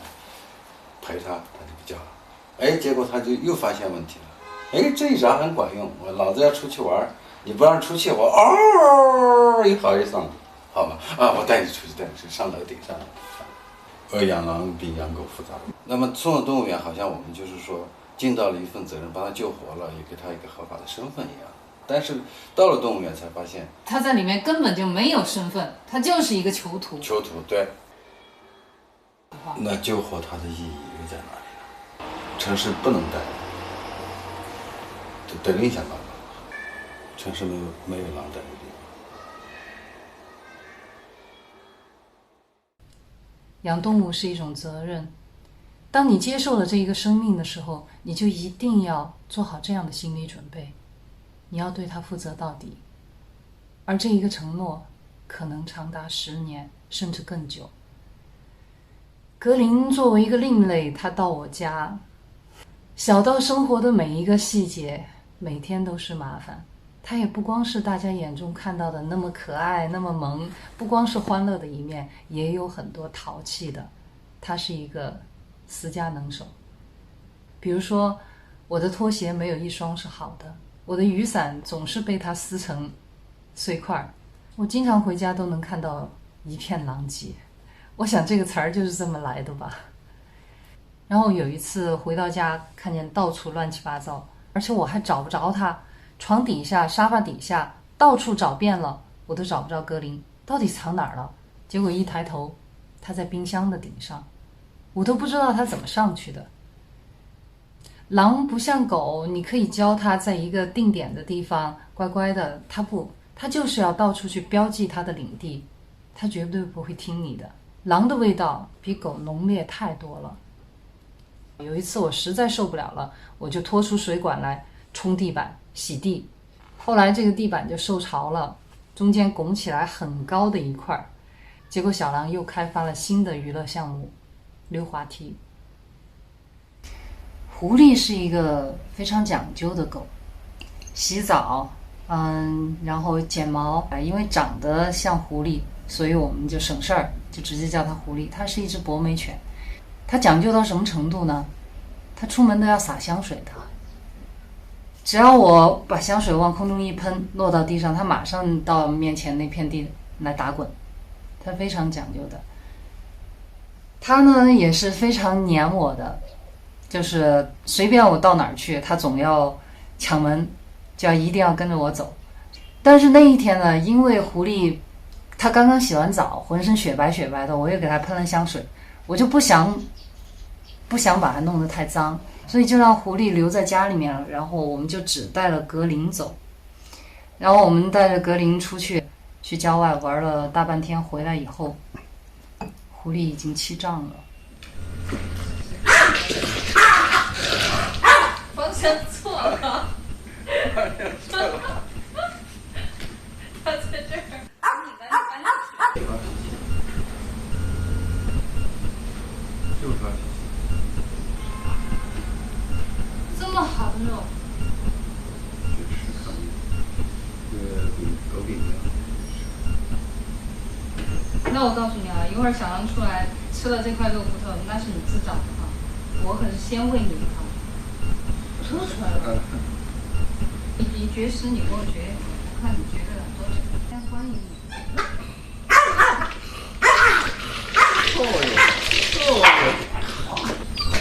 陪他，他就不叫了。哎，结果他就又发现问题了。哎，这一招很管用，我老子要出去玩，你不让出去，我嗷一嚎一嗓子，好吗？啊，我带你出去，带你去上楼顶上。养狼比养狗复杂。那么送到动物园，好像我们就是说尽到了一份责任，把它救活了，也给它一个合法的身份一样。但是到了动物园才发现，他在里面根本就没有身份，他就是一个囚徒。囚徒，对。那救活它的意义又在哪里呢？城市不能带，得另想办法。城市没有狼带的地方。养动物是一种责任，当你接受了这一个生命的时候，你就一定要做好这样的心理准备，你要对它负责到底。而这一个承诺可能长达10年甚至更久。格林作为一个另类，他到我家，小到生活的每一个细节，每天都是麻烦。他也不光是大家眼中看到的那么可爱那么萌，不光是欢乐的一面，也有很多淘气的。他是一个私家能手。比如说我的拖鞋没有一双是好的，我的雨伞总是被他撕成碎块，我经常回家都能看到一片狼藉。我想这个词儿就是这么来的吧。然后有一次回到家，看见到处乱七八糟，而且我还找不着他，床底下、沙发底下到处找遍了，我都找不着格林，到底藏哪儿了？结果一抬头，他在冰箱的顶上，我都不知道他怎么上去的。狼不像狗，你可以教它在一个定点的地方乖乖的，它不，它就是要到处去标记它的领地，它绝对不会听你的。狼的味道比狗浓烈太多了。有一次我实在受不了了，我就拖出水管来冲地板洗地，后来这个地板就受潮了，中间拱起来很高的一块，结果小狼又开发了新的娱乐项目，溜滑梯。狐狸是一个非常讲究的狗，洗澡，然后剪毛，因为长得像狐狸，所以我们就省事儿，就直接叫它狐狸。它是一只博美犬，它讲究到什么程度呢？它出门都要洒香水的，只要我把香水往空中一喷，落到地上，它马上到面前那片地来打滚，它非常讲究的。它呢也是非常黏我的。就是随便我到哪儿去，他总要抢门，就一定要跟着我走。但是那一天呢，因为狐狸他刚刚洗完澡，浑身雪白雪白的，我又给他喷了香水，我就不想把它弄得太脏，所以就让狐狸留在家里面了。然后我们就只带了格林走，然后我们带着格林去郊外玩了大半天，回来以后，狐狸已经气胀了。方向错了，他在这儿。这么好的肉，那我告诉你啊，一会儿小狼出来吃了这块肉骨头，那是你自找的哈，我可是先喂你的哈。说出来了，你绝食，你给我绝，我看你绝得了多久？先欢迎你。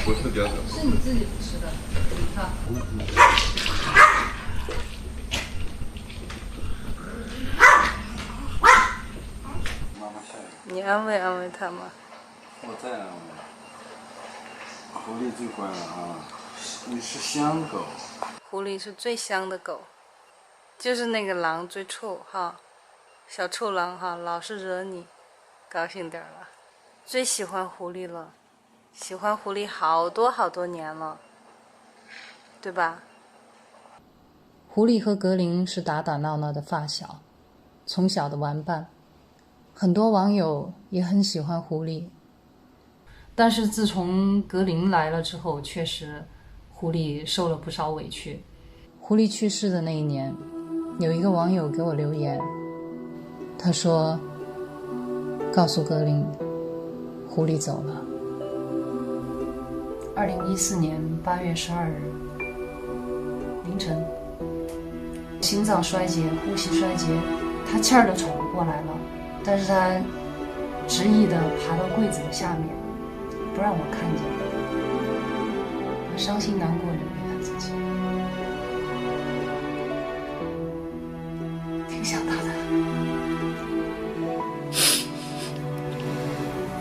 不是这样的，是你自己不吃的，你看。妈妈下来。你安慰安慰他吗？我在安慰。狐狸最乖了啊。你是香狗，狐狸是最香的狗，就是那个狼最臭哈，小臭狼哈，老是惹你，高兴点了。最喜欢狐狸了，喜欢狐狸好多年了，对吧？狐狸和格林是打打闹闹的发小，从小的玩伴，很多网友也很喜欢狐狸。但是自从格林来了之后，确实狐狸受了不少委屈。狐狸去世的那一年，有一个网友给我留言，他说告诉格林狐狸走了。2014年8月12日凌晨，心脏衰竭，呼吸衰竭，他气儿都喘不过来了，但是他执意地爬到柜子的下面，不让我看见，他伤心难过着给他自己，挺想他的。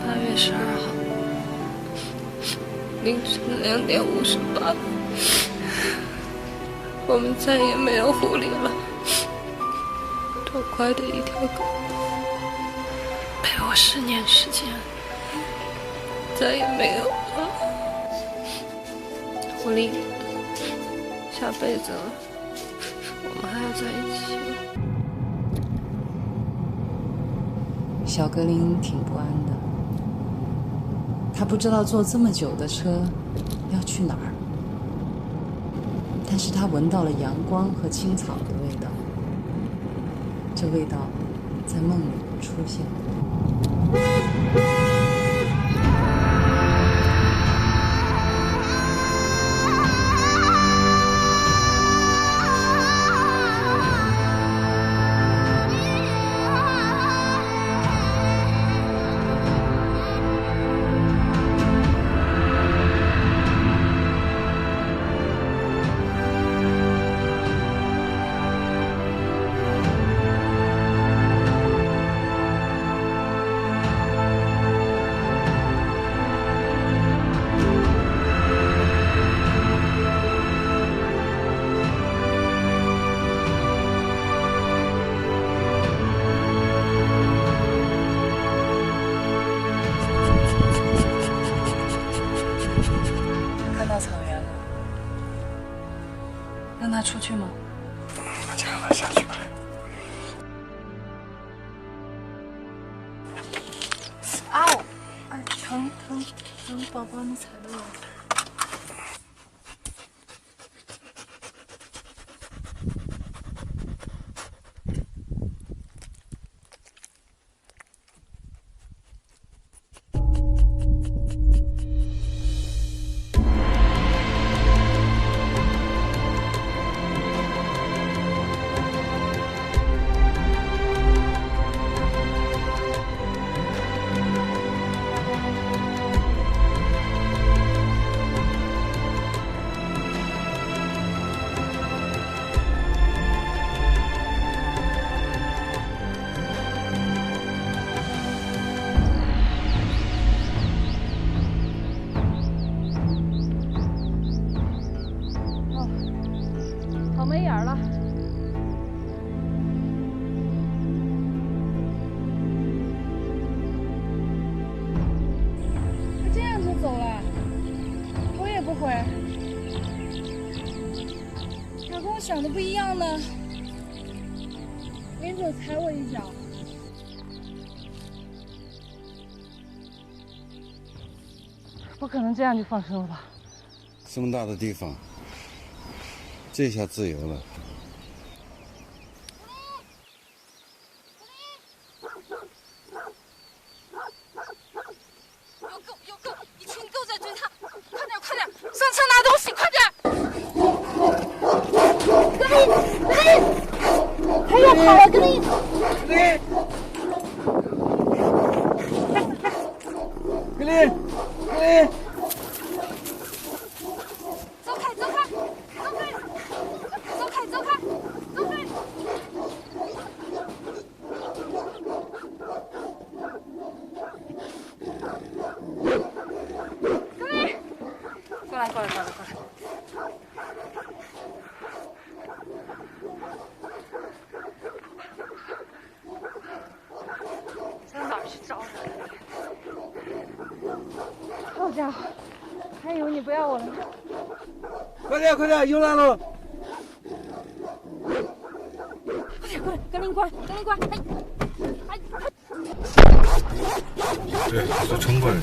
8月12号凌晨2点58，我们再也没有狐狸了。多乖的一条狗，陪我10年时间，再也没有了。狐狸，下辈子我们还要在一起。小格林挺不安的，他不知道坐这么久的车要去哪儿，但是他闻到了阳光和青草的味道，这味道在梦里出现。他出去吗？那就让他下去吧。嗷！哎，疼！宝宝，你踩到我。好没眼儿了。他这样就走了，头也不回。他跟我想的不一样呢，临走踩我一脚。不可能这样就放生了吧？这么大的地方，这下自由了。有狗！一群狗在追他，快点！上车拿东西，快点！格林，他要跑了，格林！格林！走开！格林，过来！上哪儿去找人？好家伙，还以为你不要我了。快点，又来了！快，格林乖！对，就冲过来。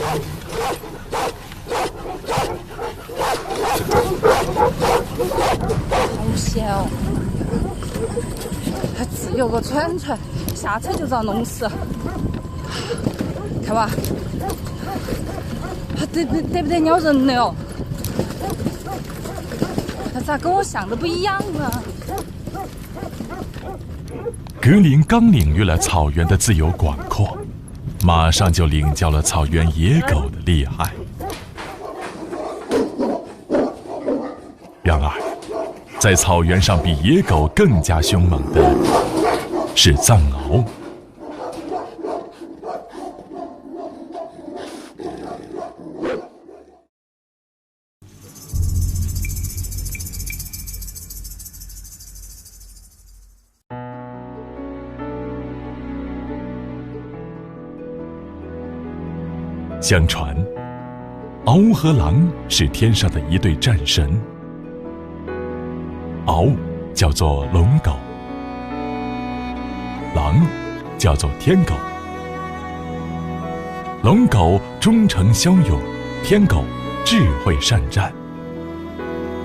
好险哦！还只有个串，下车就遭弄死。看吧，还得不得咬人的哦？他咋跟我想的不一样啊？格林刚领略了草原的自由广阔，马上就领教了草原野狗的厉害。然而，在草原上比野狗更加凶猛的是藏獒。相传，獒和狼是天上的一对战神。獒叫做龙狗，狼叫做天狗。龙狗忠诚骁勇，天狗智慧善战。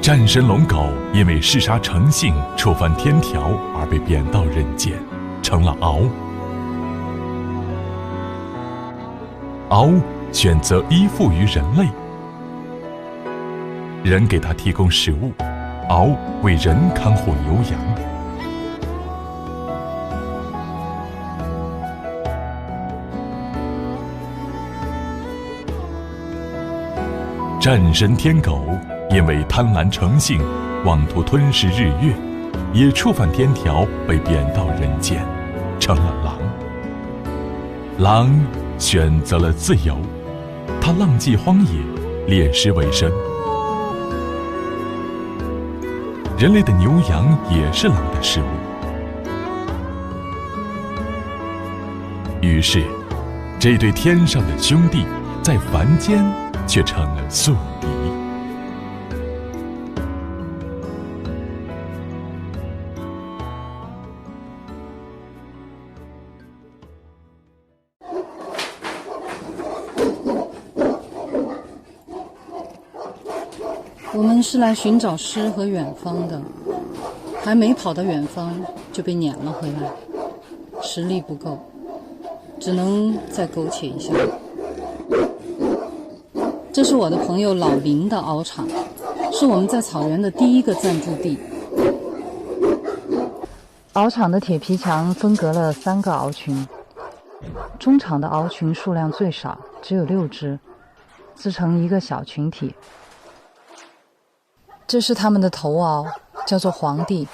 战神龙狗因为嗜杀成性，触犯天条而被贬到人间，成了獒。獒选择依附于人类，人给它提供食物，獒为人看护牛羊。战神天狗因为贪婪成性，妄图吞噬日月，也触犯天条，被贬到人间，成了狼。狼选择了自由，它浪迹荒野，猎食为生。人类的牛羊也是狼的食物，于是这对天上的兄弟在凡间却成了宿敌。我们是来寻找诗和远方的，还没跑到远方就被撵了回来，实力不够，只能再苟且一下。这是我的朋友老林的熬场，是我们在草原的第一个暂住地。熬场的铁皮墙分隔了3个熬群，中场的熬群数量最少，只有6只，自成一个小群体。这是他们的头熬，叫做皇帝，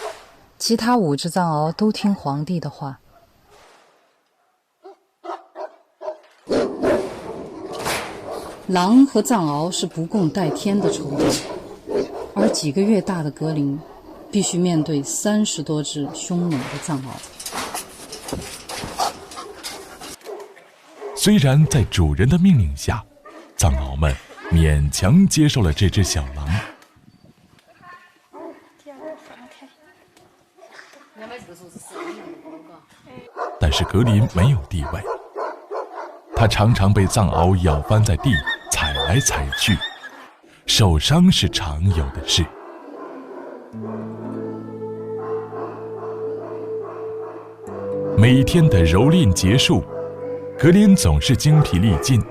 其他5只藏獒都听皇帝的话。狼和藏獒是不共戴天的仇敌，而几个月大的格林必须面对30多只凶猛的藏獒。虽然在主人的命令下，藏獒们勉强接受了这只小狼，但是格林没有地位，他常常被藏獒咬翻在地，踩来踩去，受伤是常有的事。每天的蹂躏结束，格林总是精疲力尽，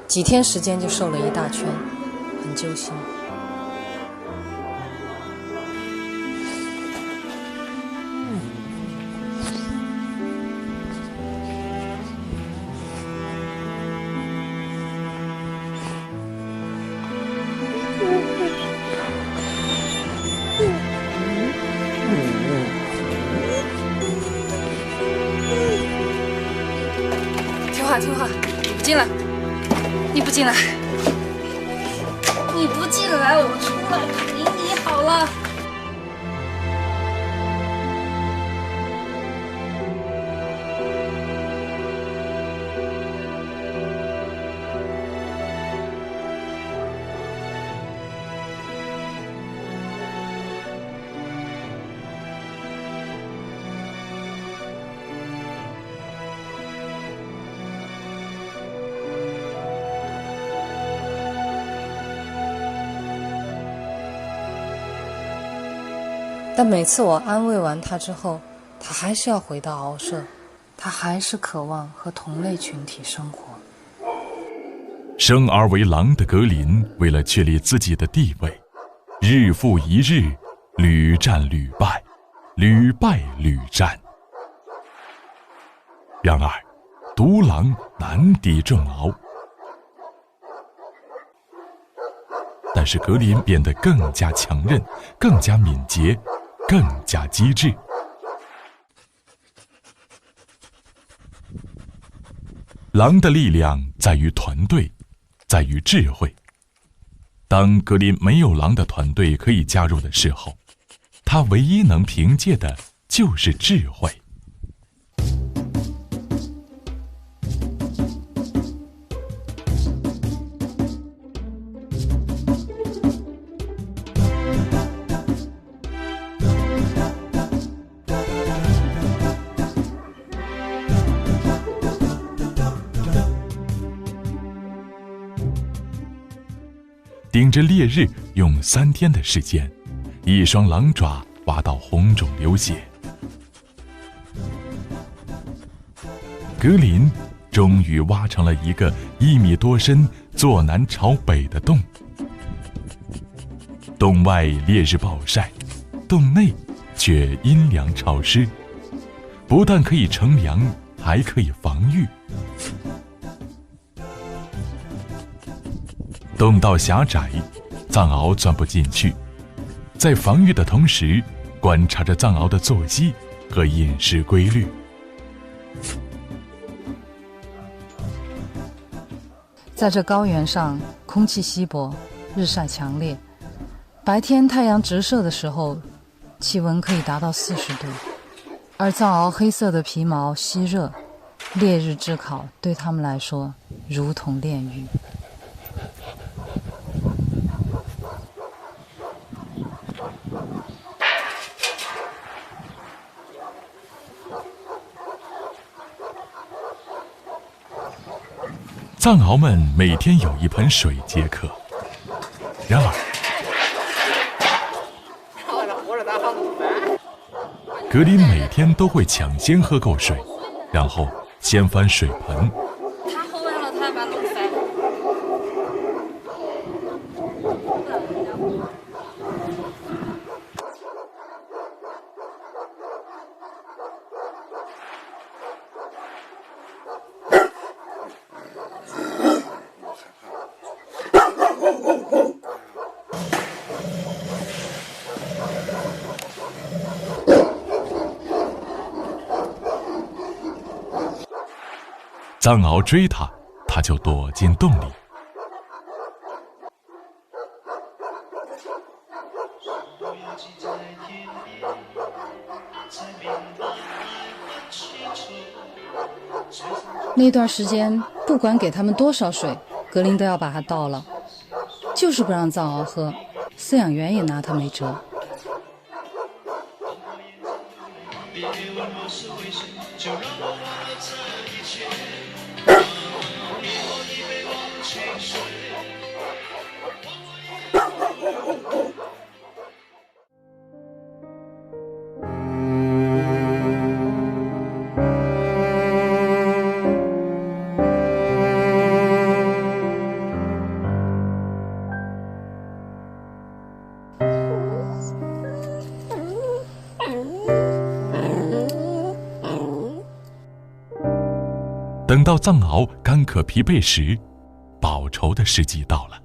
几天时间就瘦了一大圈，很揪心。听话，你不进来，你不进来，你不进来，我出来陪你好了。但每次我安慰完他之后，他还是要回到獒舍，他还是渴望和同类群体生活。生而为狼的格林，为了确立自己的地位，日复一日，屡战屡败，屡败屡战。然而，独狼难敌众獒。但是格林变得更加强韧，更加敏捷，更加机智。狼的力量在于团队，在于智慧。当格林没有狼的团队可以加入的时候，他唯一能凭借的就是智慧。顶着烈日，用3天的时间，一双狼爪挖到红肿流血。格林终于挖成了一个1米多深、坐南朝北的洞。洞外烈日暴晒，洞内却阴凉潮湿，不但可以乘凉，还可以防御。洞道狭窄，藏獒钻不进去，在防御的同时，观察着藏獒的作息和饮食规律。在这高原上，空气稀薄，日晒强烈，白天太阳直射的时候，气温可以达到40度，而藏獒黑色的皮毛吸热，烈日炙烤对他们来说如同炼狱。藏獒们每天有1盆水解渴，然而格林每天都会抢先喝够水，然后掀翻水盆。他喝完了，他把弄翻。藏獒追他，他就躲进洞里。那段时间，不管给他们多少水，格林都要把它倒了，就是不让藏獒喝，饲养员也拿他没辙。等到藏獒干渴疲惫时，报仇的时机到了。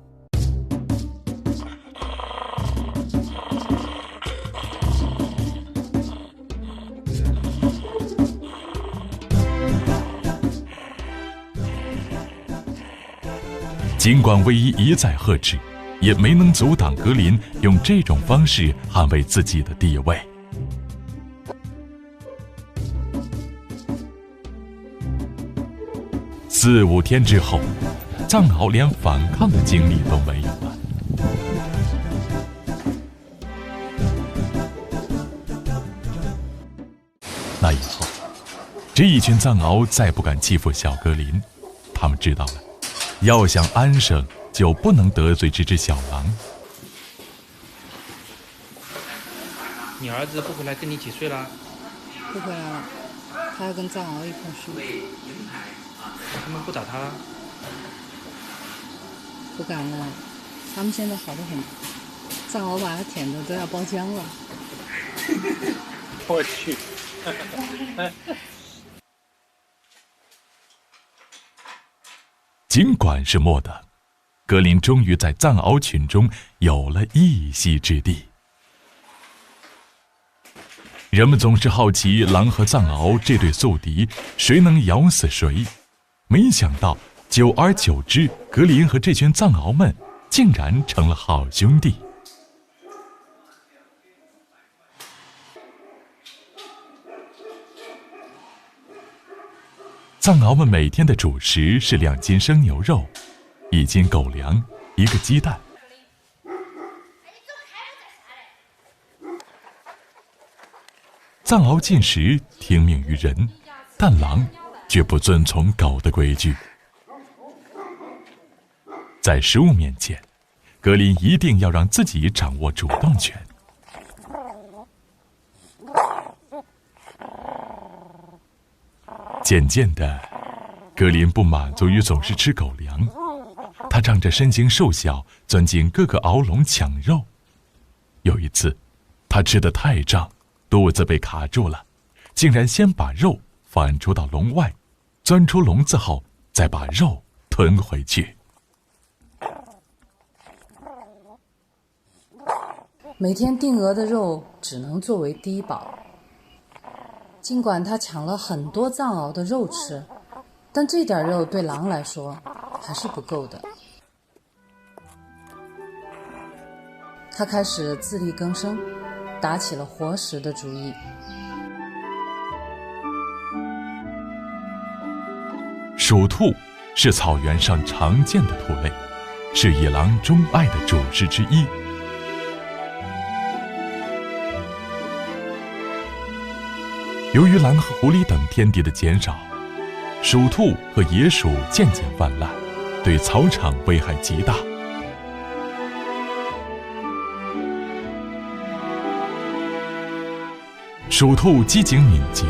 尽管卫伊一再呵斥，也没能阻挡格林用这种方式捍卫自己的地位。4、5天之后，藏獒连反抗的精力都没有了。那以后，这一群藏獒再不敢欺负小格林，他们知道了，要想安生，就不能得罪这只小狼。你儿子不回来跟你一起睡了？不回来了，他要跟藏獒一块睡。他们不打他了？不敢了，他们现在好得很，藏獒把他舔的都要包浆了。我去！尽管是末等，格林终于在藏獒群中有了一席之地。人们总是好奇狼和藏獒这对宿敌谁能咬死谁，没想到久而久之，格林和这群藏獒们竟然成了好兄弟。藏獒们每天的主食是2斤生牛肉、1斤狗粮、1个鸡蛋。藏獒进食听命于人，但狼绝不遵从狗的规矩。在食物面前，格林一定要让自己掌握主动权。渐渐的，格林不满足于总是吃狗粮，他仗着身形瘦小，钻进各个敖笼抢肉。有一次，他吃得太胀，肚子被卡住了，竟然先把肉反出到笼外，钻出笼子后再把肉吞回去。每天定额的肉只能作为低保。尽管他抢了很多藏獒的肉吃，但这点肉对狼来说还是不够的。他开始自力更生，打起了活食的主意。鼠兔是草原上常见的兔类，是野狼钟爱的主食之一。由于狼和狐狸等天敌的减少，鼠兔和野鼠渐渐泛滥，对草场危害极大。鼠兔机警敏捷，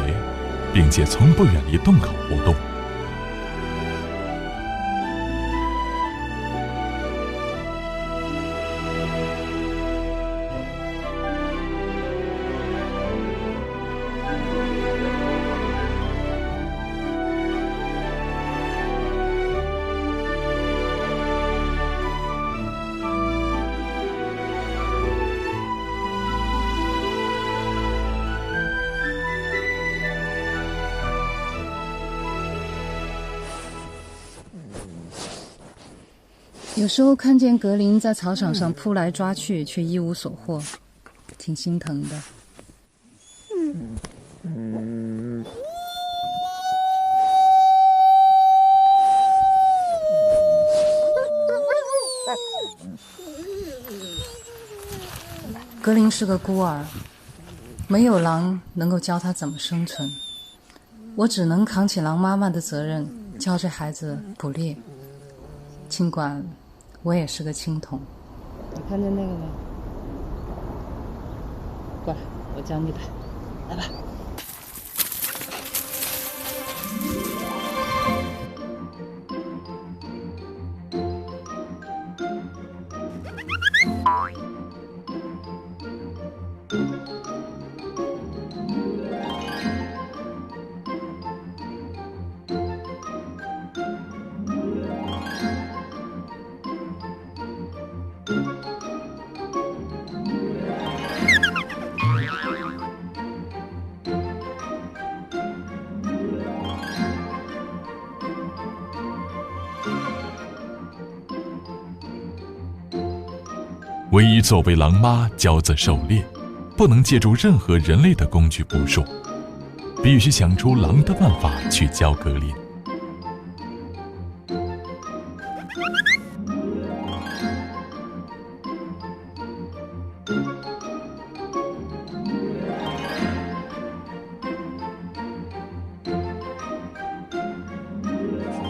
并且从不远离洞口活动。有时候看见格林在草场上扑来抓去，却一无所获，挺心疼的。格林是个孤儿，没有狼能够教他怎么生存，我只能扛起狼妈妈的责任，教这孩子捕猎。尽管我也是个青铜。你看见那个没？过来，我教你摆，来吧。唯一作为狼妈教子狩猎，不能借助任何人类的工具捕捉，必须想出狼的办法去教格林。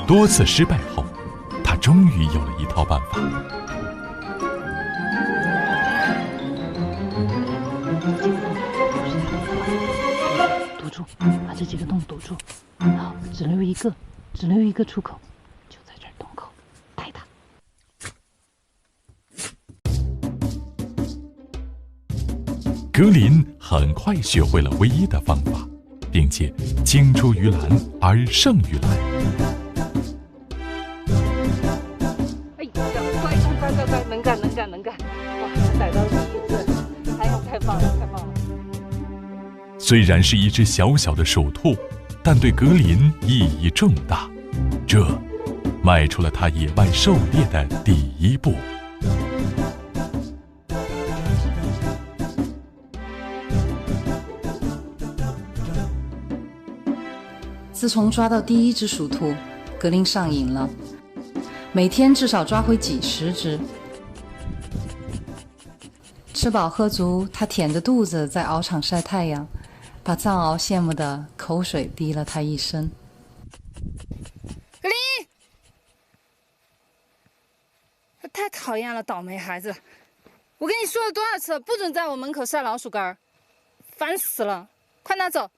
多次失败后，他终于有了一套办法。堵住，把这几个洞堵住。好，只留一个出口，就在这儿洞口，带它。格林很快学会了唯一的方法，并且青出于蓝而胜于蓝。哎呀，乖，能干！哇，逮到第一只，太棒了！虽然是一只小小的鼠兔，但对格林意义重大，这迈出了他野外狩猎的第一步。自从抓到第一只鼠兔，格林上瘾了，每天至少抓回几十只。吃饱喝足，他腆着肚子在熬场晒太阳，把藏獒羡慕的口水滴了他一身。格林，太讨厌了，倒霉孩子！我跟你说了多少次，不准在我门口晒老鼠干，烦死了！快拿走！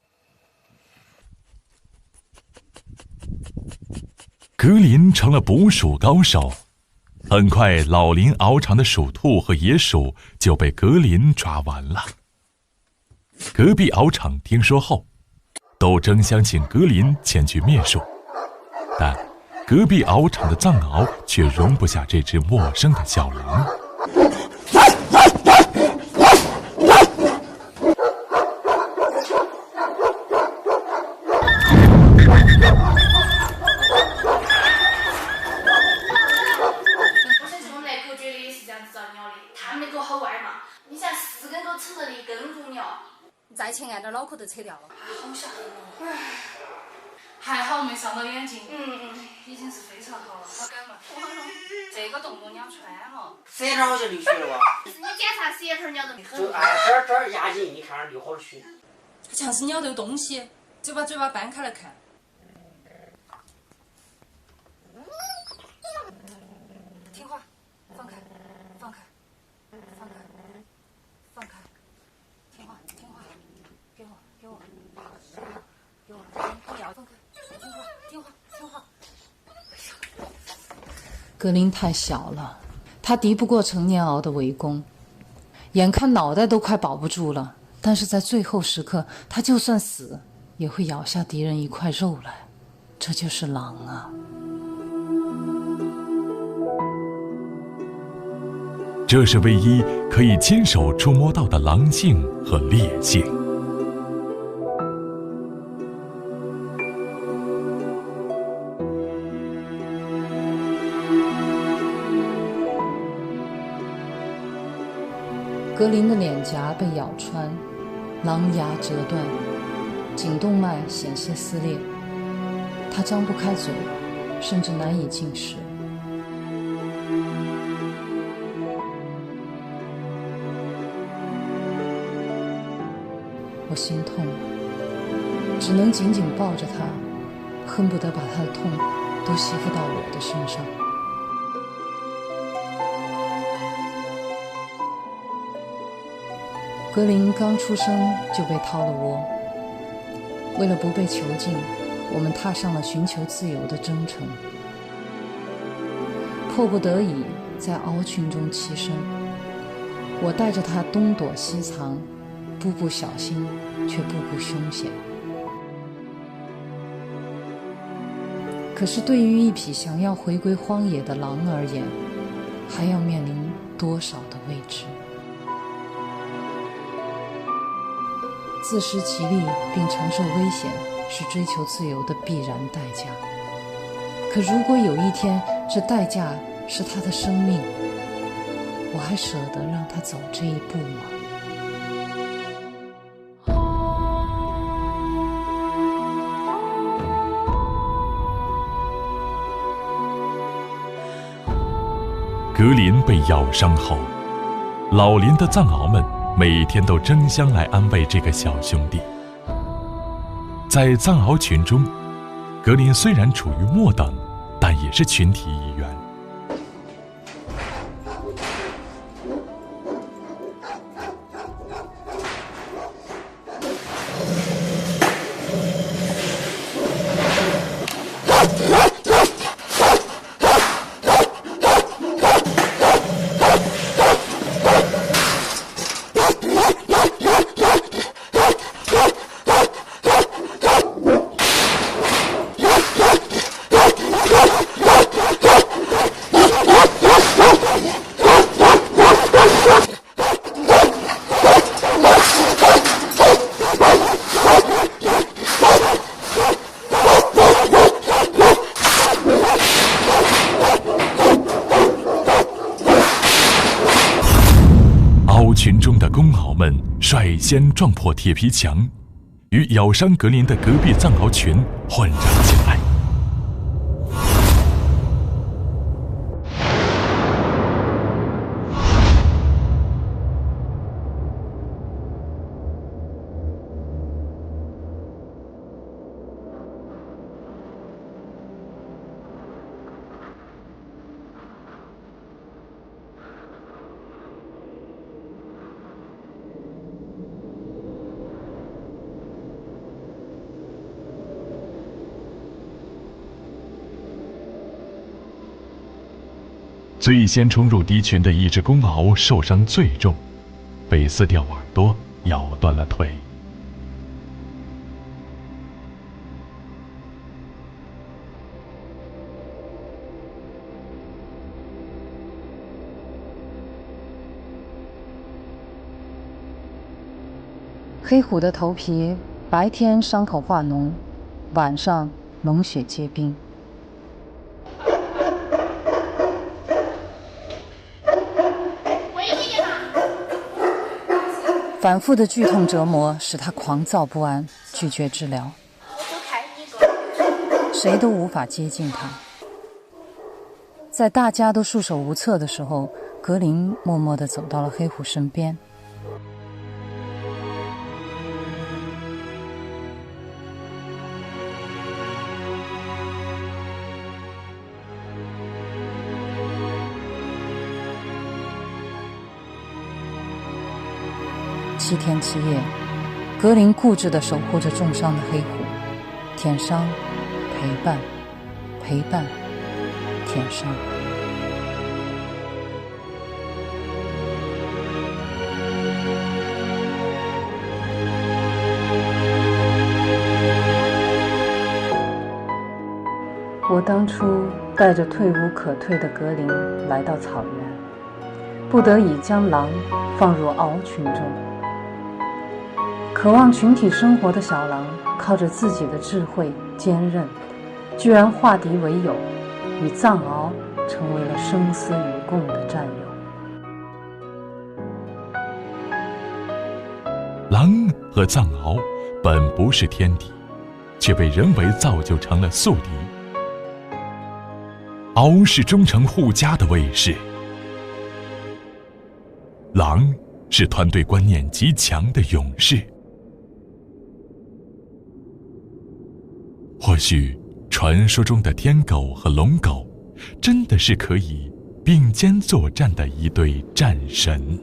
格林成了捕鼠高手，很快老林獒场的鼠兔和野鼠就被格林抓完了。隔壁獒场听说后，都争相请格林前去灭鼠，但隔壁獒场的藏獒却容不下这只陌生的小狼。再前按点脑壳都扯掉了，好吓人哦！还好没伤到眼睛，已经是非常好了，好感冒。这个洞都咬穿了，舌头好像流血了吧？你检查舌头咬得很。就这儿压紧，你看那儿流好多血。像是咬到东西，就把嘴巴掰开来看。听话，放开，放开，放开，放开，听话，听话，给我。格林太小了，他敌不过成年獒的围攻，眼看脑袋都快保不住了，但是在最后时刻，他就算死也会咬下敌人一块肉来。这就是狼啊！这是唯一可以亲手触摸到的狼性和烈性。格林的脸颊被咬穿，狼牙折断，颈动脉险些撕裂，他张不开嘴，甚至难以进食。我心痛，只能紧紧抱着他，恨不得把他的痛都吸附到我的身上。格林刚出生就被掏了窝，为了不被囚禁，我们踏上了寻求自由的征程。迫不得已，在獒群中栖身，我带着他东躲西藏，步步小心，却步步凶险。可是对于一匹想要回归荒野的狼而言，还要面临多少的未知？自食其力并承受危险，是追求自由的必然代价。可如果有一天，这代价是他的生命，我还舍得让他走这一步吗？格林被咬伤后，老林的藏獒们每天都争相来安慰这个小兄弟。在藏獒群中，格林虽然处于末等，但也是群体一员。群中的公獒们率先撞破铁皮墙，与咬伤格林的隔壁藏獒群混战起来。最先冲入敌群的一只公獒受伤最重，被撕掉耳朵，咬断了腿。黑虎的头皮白天伤口化脓，晚上冷血结冰。反复的剧痛折磨使他狂躁不安，拒绝治疗，谁都无法接近他。在大家都束手无策的时候，格林默默地走到了黑虎身边。7天7夜，格林固执地守护着重伤的黑虎，舔伤，陪伴，陪伴，舔伤。当初带着退无可退的格林来到草原，不得已将狼放入獒群中。渴望群体生活的小狼，靠着自己的智慧坚韧，居然化敌为友，与藏獒成为了生死与共的战友。狼和藏獒本不是天敌，却被人为造就成了宿敌。獒是忠诚护家的卫士，狼是团队观念极强的勇士。或许传说中的天狗和龙狗真的是可以并肩作战的一对战神。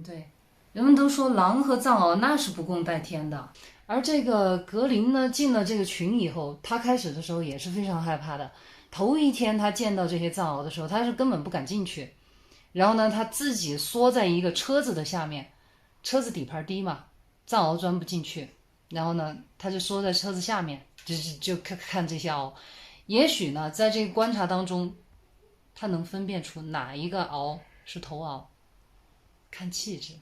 对，人们都说狼和藏獒那是不共戴天的，而这个格林呢，进了这个群以后，他开始的时候也是非常害怕的。头一天他见到这些藏獒的时候，他是根本不敢进去，然后呢，他自己缩在一个车子的下面，车子底盘低嘛，藏獒钻不进去，然后呢，他就缩在车子下面，就看这些獒。也许呢，在这个观察当中，他能分辨出哪一个獒是头獒。看气质，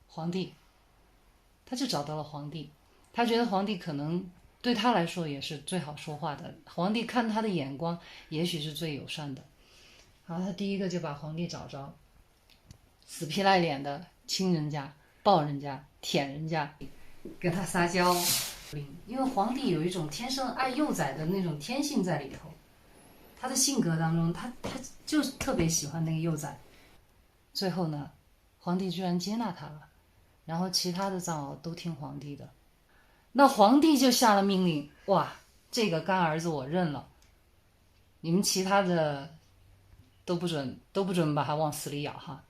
皇帝，他就找到了皇帝，他觉得皇帝可能对他来说也是最好说话的，皇帝看他的眼光也许是最友善的。然后他第一个就把皇帝找着，死皮赖脸的亲人家、抱人家、舔人家，跟他撒娇。因为皇帝有一种天生爱幼崽的那种天性在里头，他的性格当中，他就特别喜欢那个幼崽。最后呢，皇帝居然接纳他了，然后其他的藏獒都听皇帝的。那皇帝就下了命令，哇，这个干儿子我认了，你们其他的都不准把他往死里咬哈。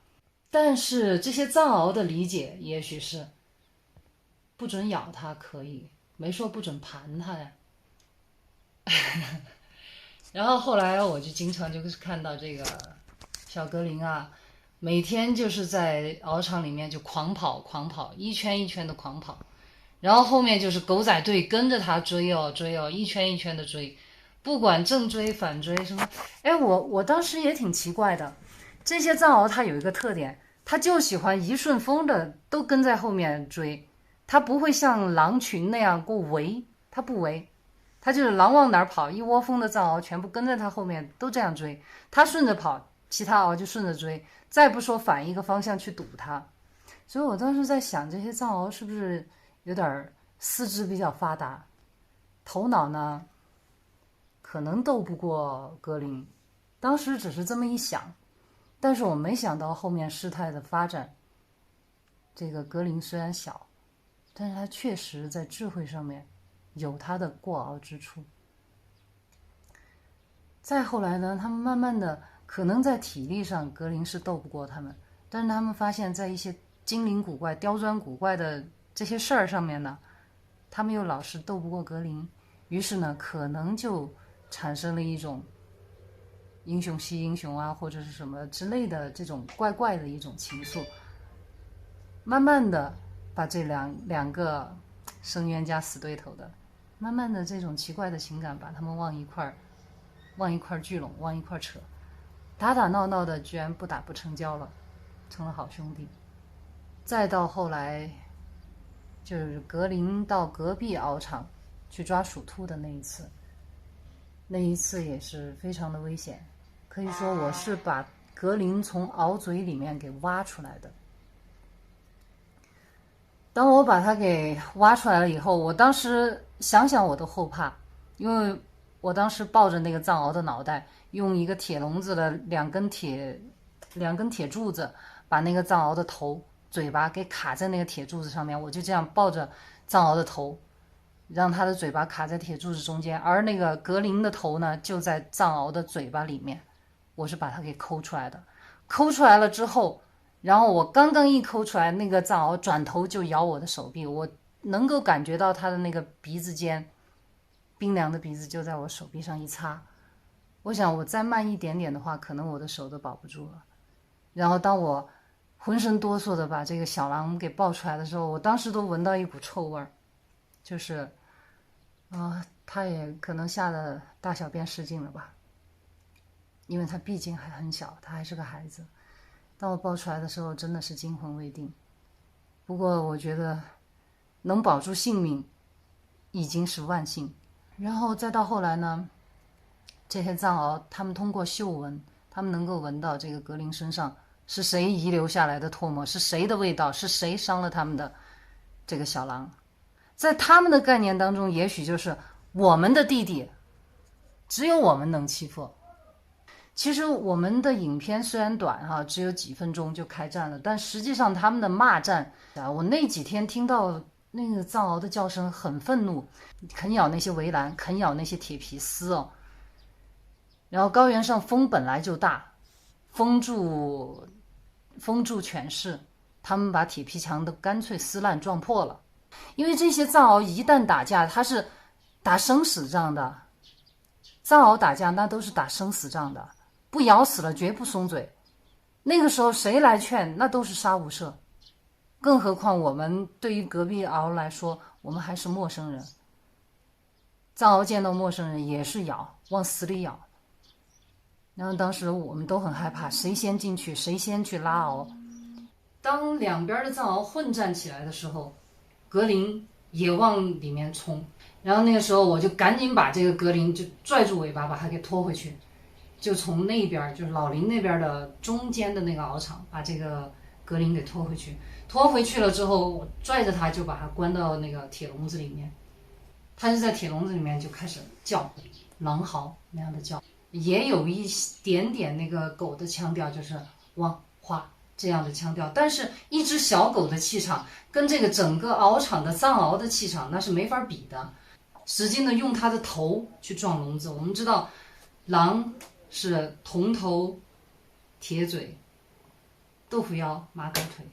但是这些藏獒的理解也许是不准咬他可以，没说不准盘他呀。然后后来我就经常就是看到这个小格林啊，每天就是在獒场里面就狂跑，一圈一圈的狂跑，然后后面就是狗仔队跟着他追哦，一圈一圈的追，不管正追反追什么。哎，我当时也挺奇怪的，这些藏獒它有一个特点，它就喜欢一顺风的都跟在后面追，它不会像狼群那样过围，它不围，它就是狼往哪儿跑，一窝蜂的藏獒全部跟在它后面都这样追，它顺着跑，其他獒就顺着追，再不说反一个方向去堵它。所以我当时在想，这些藏獒是不是有点四肢比较发达，头脑呢可能斗不过格林，当时只是这么一想，但是我没想到后面事态的发展。这个格林虽然小，但是他确实在智慧上面有他的过傲之处。再后来呢，他们慢慢的可能在体力上格林是斗不过他们，但是他们发现在一些精灵古怪、刁钻古怪的这些事儿上面呢，他们又老是斗不过格林，于是呢可能就产生了一种英雄惜英雄啊，或者是什么之类的这种怪怪的一种情愫，慢慢的把这两个生冤家死对头的，慢慢的这种奇怪的情感把他们往一块聚拢，往一块扯，打打闹闹的居然不打不成交了，成了好兄弟。再到后来就是格林到隔壁獒场去抓鼠兔的那一次也是非常的危险，可以说我是把格林从獒嘴里面给挖出来的。当我把它给挖出来了以后，我当时想想我都后怕，因为我当时抱着那个藏獒的脑袋，用一个铁笼子的两根铁柱子把那个藏獒的头嘴巴给卡在那个铁柱子上面，我就这样抱着藏獒的头，让它的嘴巴卡在铁柱子中间，而那个格林的头呢就在藏獒的嘴巴里面，我是把它给抠出来的。抠出来了之后，然后我刚刚一抠出来，那个藏獒转头就咬我的手臂，我能够感觉到它的那个鼻子尖，冰凉的鼻子就在我手臂上一擦。我想我再慢一点点的话，可能我的手都保不住了。然后当我浑身哆嗦的把这个小狼给抱出来的时候，我当时都闻到一股臭味儿，就是他也可能吓得大小便失禁了吧，因为他毕竟还很小，他还是个孩子。当我抱出来的时候真的是惊魂未定，不过我觉得能保住性命已经是万幸。然后再到后来呢，这些藏獒他们通过嗅闻，他们能够闻到这个格林身上是谁遗留下来的唾沫，是谁的味道，是谁伤了他们的这个小狼。在他们的概念当中，也许就是我们的弟弟只有我们能欺负。其实我们的影片虽然短只有几分钟就开战了，但实际上他们的骂战我那几天听到那个藏獒的叫声很愤怒，啃咬那些围栏，啃咬那些铁皮丝然后高原上风本来就大，风住全市，他们把铁皮墙都干脆撕烂撞破了。因为这些藏獒一旦打架，他是打生死仗的，藏獒打架那都是打生死仗的，不咬死了绝不松嘴。那个时候谁来劝那都是杀无赦，更何况我们对于隔壁獒来说，我们还是陌生人。藏獒见到陌生人也是咬，往死里咬。然后当时我们都很害怕，谁先进去谁先去拉獒。当两边的藏獒混战起来的时候，格林也往里面冲，然后那个时候我就赶紧把这个格林就拽住尾巴把它给拖回去，就从那边就是老林那边的中间的那个獒场把这个格林给拖回去。拖回去了之后，我拽着它就把它关到那个铁笼子里面，它就在铁笼子里面就开始叫狼嚎那样的叫，也有一点点那个狗的腔调，就是汪哗这样的腔调，但是一只小狗的气场跟这个整个獒场的藏獒的气场那是没法比的，使劲的用它的头去撞笼子。我们知道狼是铜头铁嘴豆腐腰马狗腿，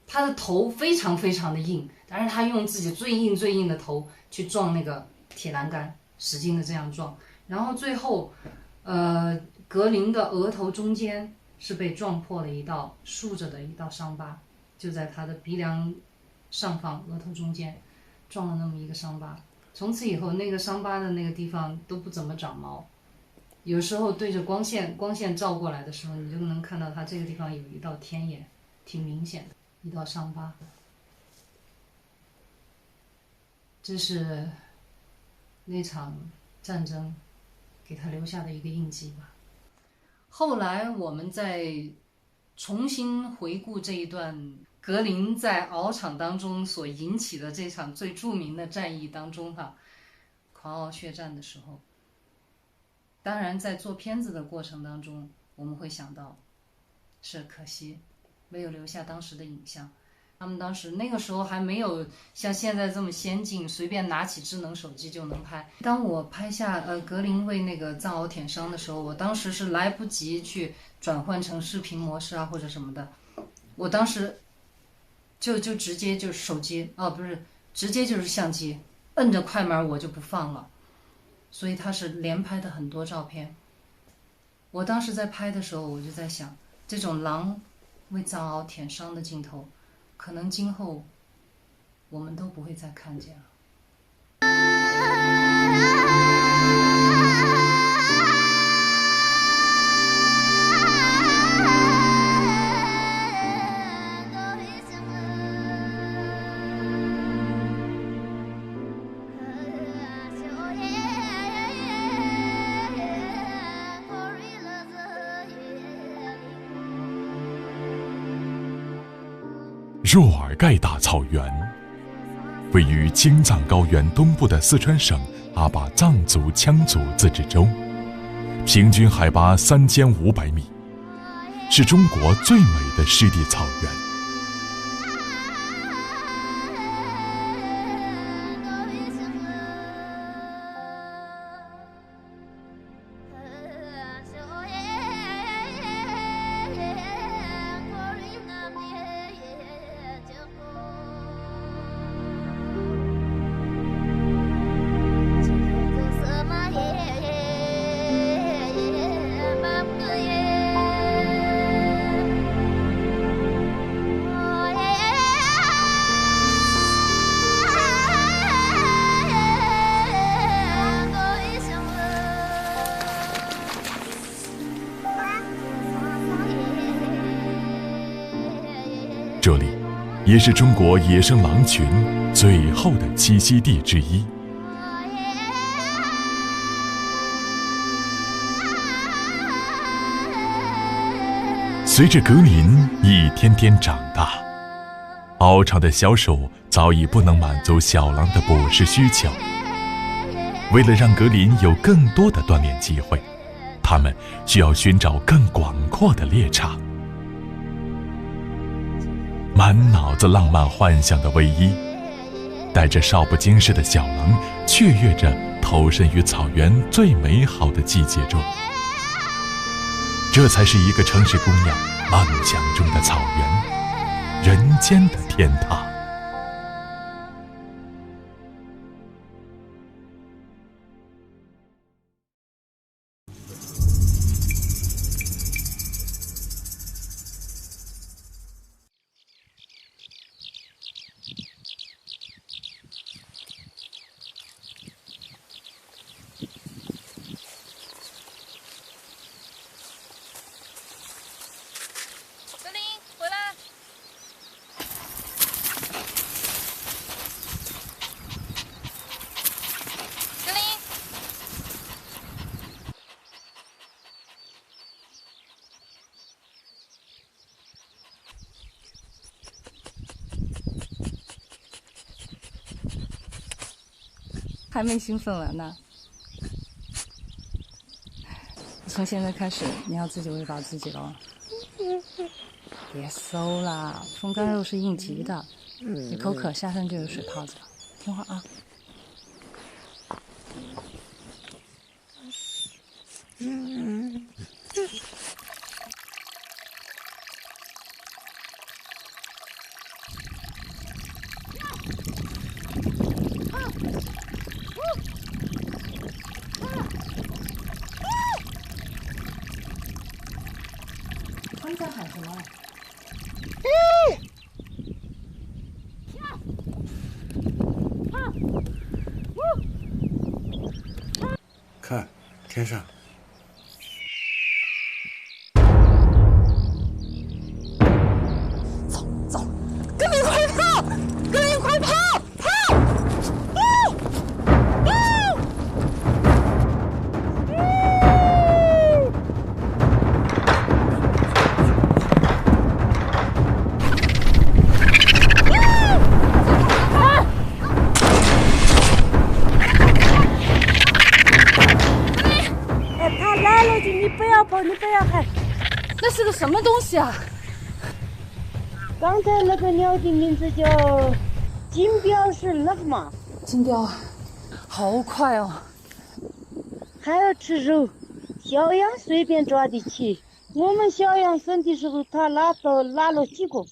它的头非常非常的硬，但是它用自己最硬的头去撞那个铁栏杆，使劲的这样撞，然后最后格林的额头中间是被撞破了一道竖着的一道伤疤，就在他的鼻梁上方额头中间撞了那么一个伤疤。从此以后那个伤疤的那个地方都不怎么长毛，有时候对着光线照过来的时候，你就能看到它这个地方有一道天眼，挺明显的一道伤疤。这是那场战争给他留下的一个印记吧。后来我们再重新回顾这一段格林在獒场当中所引起的这场最著名的战役当中狂獒血战的时候，当然在做片子的过程当中，我们会想到是可惜没有留下当时的影像。他们当时那个时候还没有像现在这么先进，随便拿起智能手机就能拍。当我拍下格林为那个藏獒舔伤的时候，我当时是来不及去转换成视频模式或者什么的，我当时就直接就是手机不是直接就是相机摁着快门我就不放了，所以它是连拍的很多照片。我当时在拍的时候，我就在想，这种狼为藏獒舔伤的镜头可能今后我们都不会再看见了。若尔盖大草原，位于青藏高原东部的四川省阿坝藏族羌族自治州，平均海拔3500米，是中国最美的湿地草原。也是中国野生狼群最后的栖息地之一。随着格林一天天长大，凹长的小手早已不能满足小狼的捕食需求。为了让格林有更多的锻炼机会，他们需要寻找更广阔的猎场。满脑子浪漫幻想的卫一，带着少不经事的小狼，雀跃着投身于草原最美好的季节中。这才是一个城市姑娘梦想中的草原，人间的天堂。还没兴奋完呢。从现在开始，你要自己喂饱自己了。别搜啦，风干肉是应急的。你口渴，下山就有水泡子了。听话啊。他们在喊什么？看，天上。走，格林快跑！格林快跑！跑！你不要喊，那是个什么东西啊？刚才那个鸟的名字叫金标是那个嘛？金标，好快哦！还要吃肉，小羊随便抓得起。我们小羊生的时候，它拉了几个，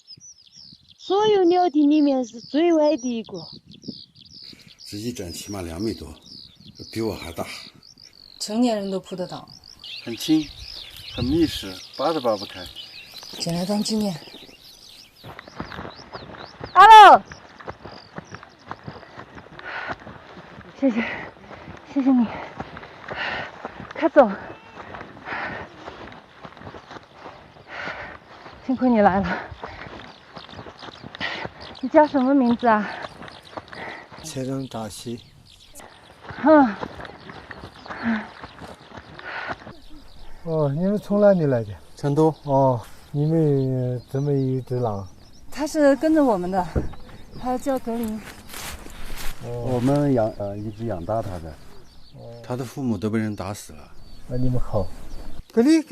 所有鸟的里面是最矮的一个。这一站起码2米多，比我还大。成年人都扑得倒。很轻，很密实，拔都拔不开。捡来当纪念。Hello， 谢谢你，快走。幸亏你来了。你叫什么名字啊？切成扎西。哦，你们从哪里来的？成都。哦，你们这么一只狼？他是跟着我们的，他叫格林。我们一直养大他的。他的父母都被人打死了。那你们好。格林，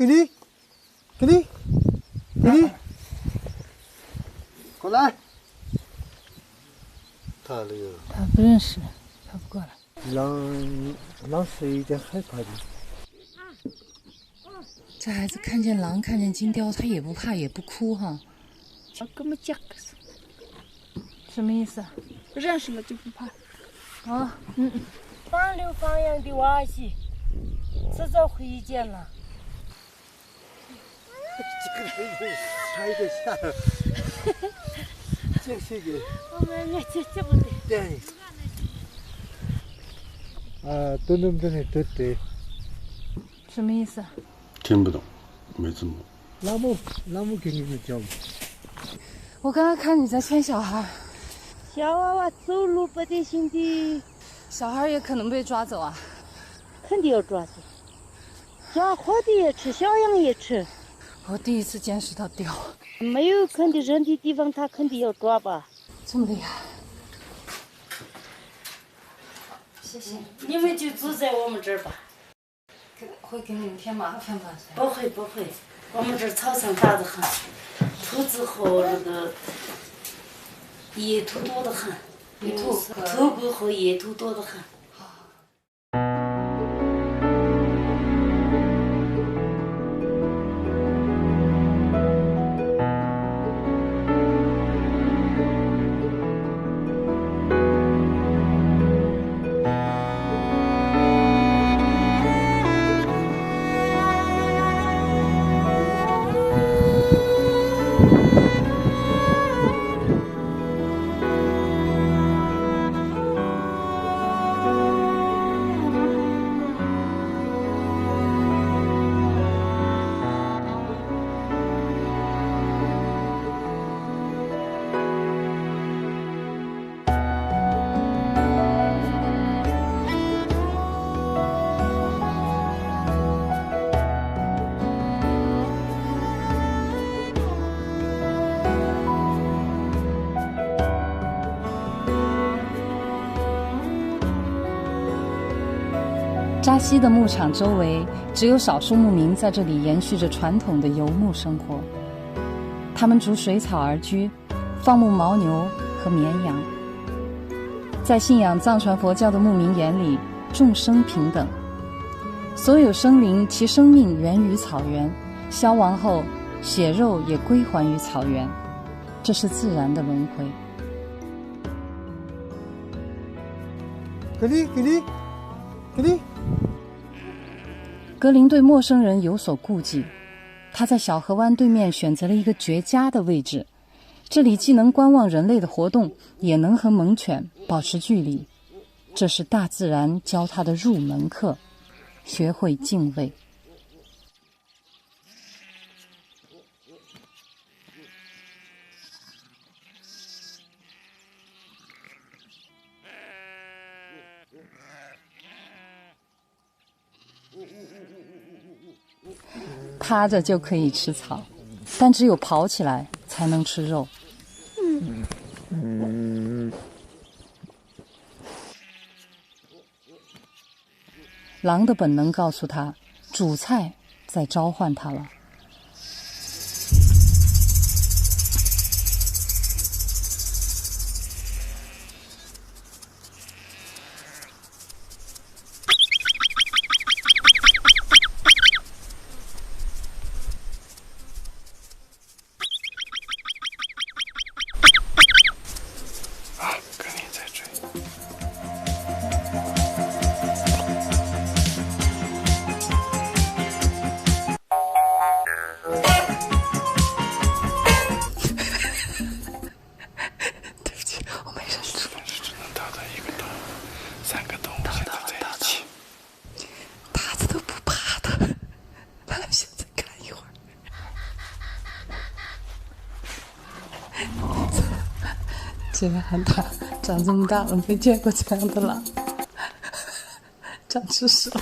过来。他不认识，他不过来。狼是有点害怕的。这孩子看见狼，看见金雕，他也不怕，也不哭哈。跟我讲个事，什么意思啊？认识了就不怕。啊，放流放养的瓦西，迟早会见了。这个差一点下了。这是个。我们也这不对。对。都能对。什么意思啊？听不懂，没字幕。拉姆给你们教吗？我刚刚看你在牵小孩。小娃娃走路不得行的，小孩也可能被抓走啊。肯定要抓走，抓活的也吃，小羊也吃。我第一次见识到雕，没有肯定人的地方，他肯定要抓吧。这么厉害。谢谢。你们就住在我们这儿吧。会给你们添麻烦吧？不会不会，我们这儿草场大得很，兔子和那个野兔多得很，兔狗和野兔多得很。扎西的牧场周围只有少数牧民在这里延续着传统的游牧生活，他们逐水草而居，放牧牦牛和绵羊。在信仰藏传佛教的牧民眼里，众生平等，所有生灵其生命源于草原，消亡后血肉也归还于草原，这是自然的轮回。格林对陌生人有所顾忌，他在小河湾对面选择了一个绝佳的位置，这里既能观望人类的活动，也能和猛犬保持距离。这是大自然教他的入门课，学会敬畏。趴着就可以吃草，但只有跑起来才能吃肉。狼的本能告诉他，主菜在召唤他了。这个喊他长这么大了没见过这样的狼，长知识了。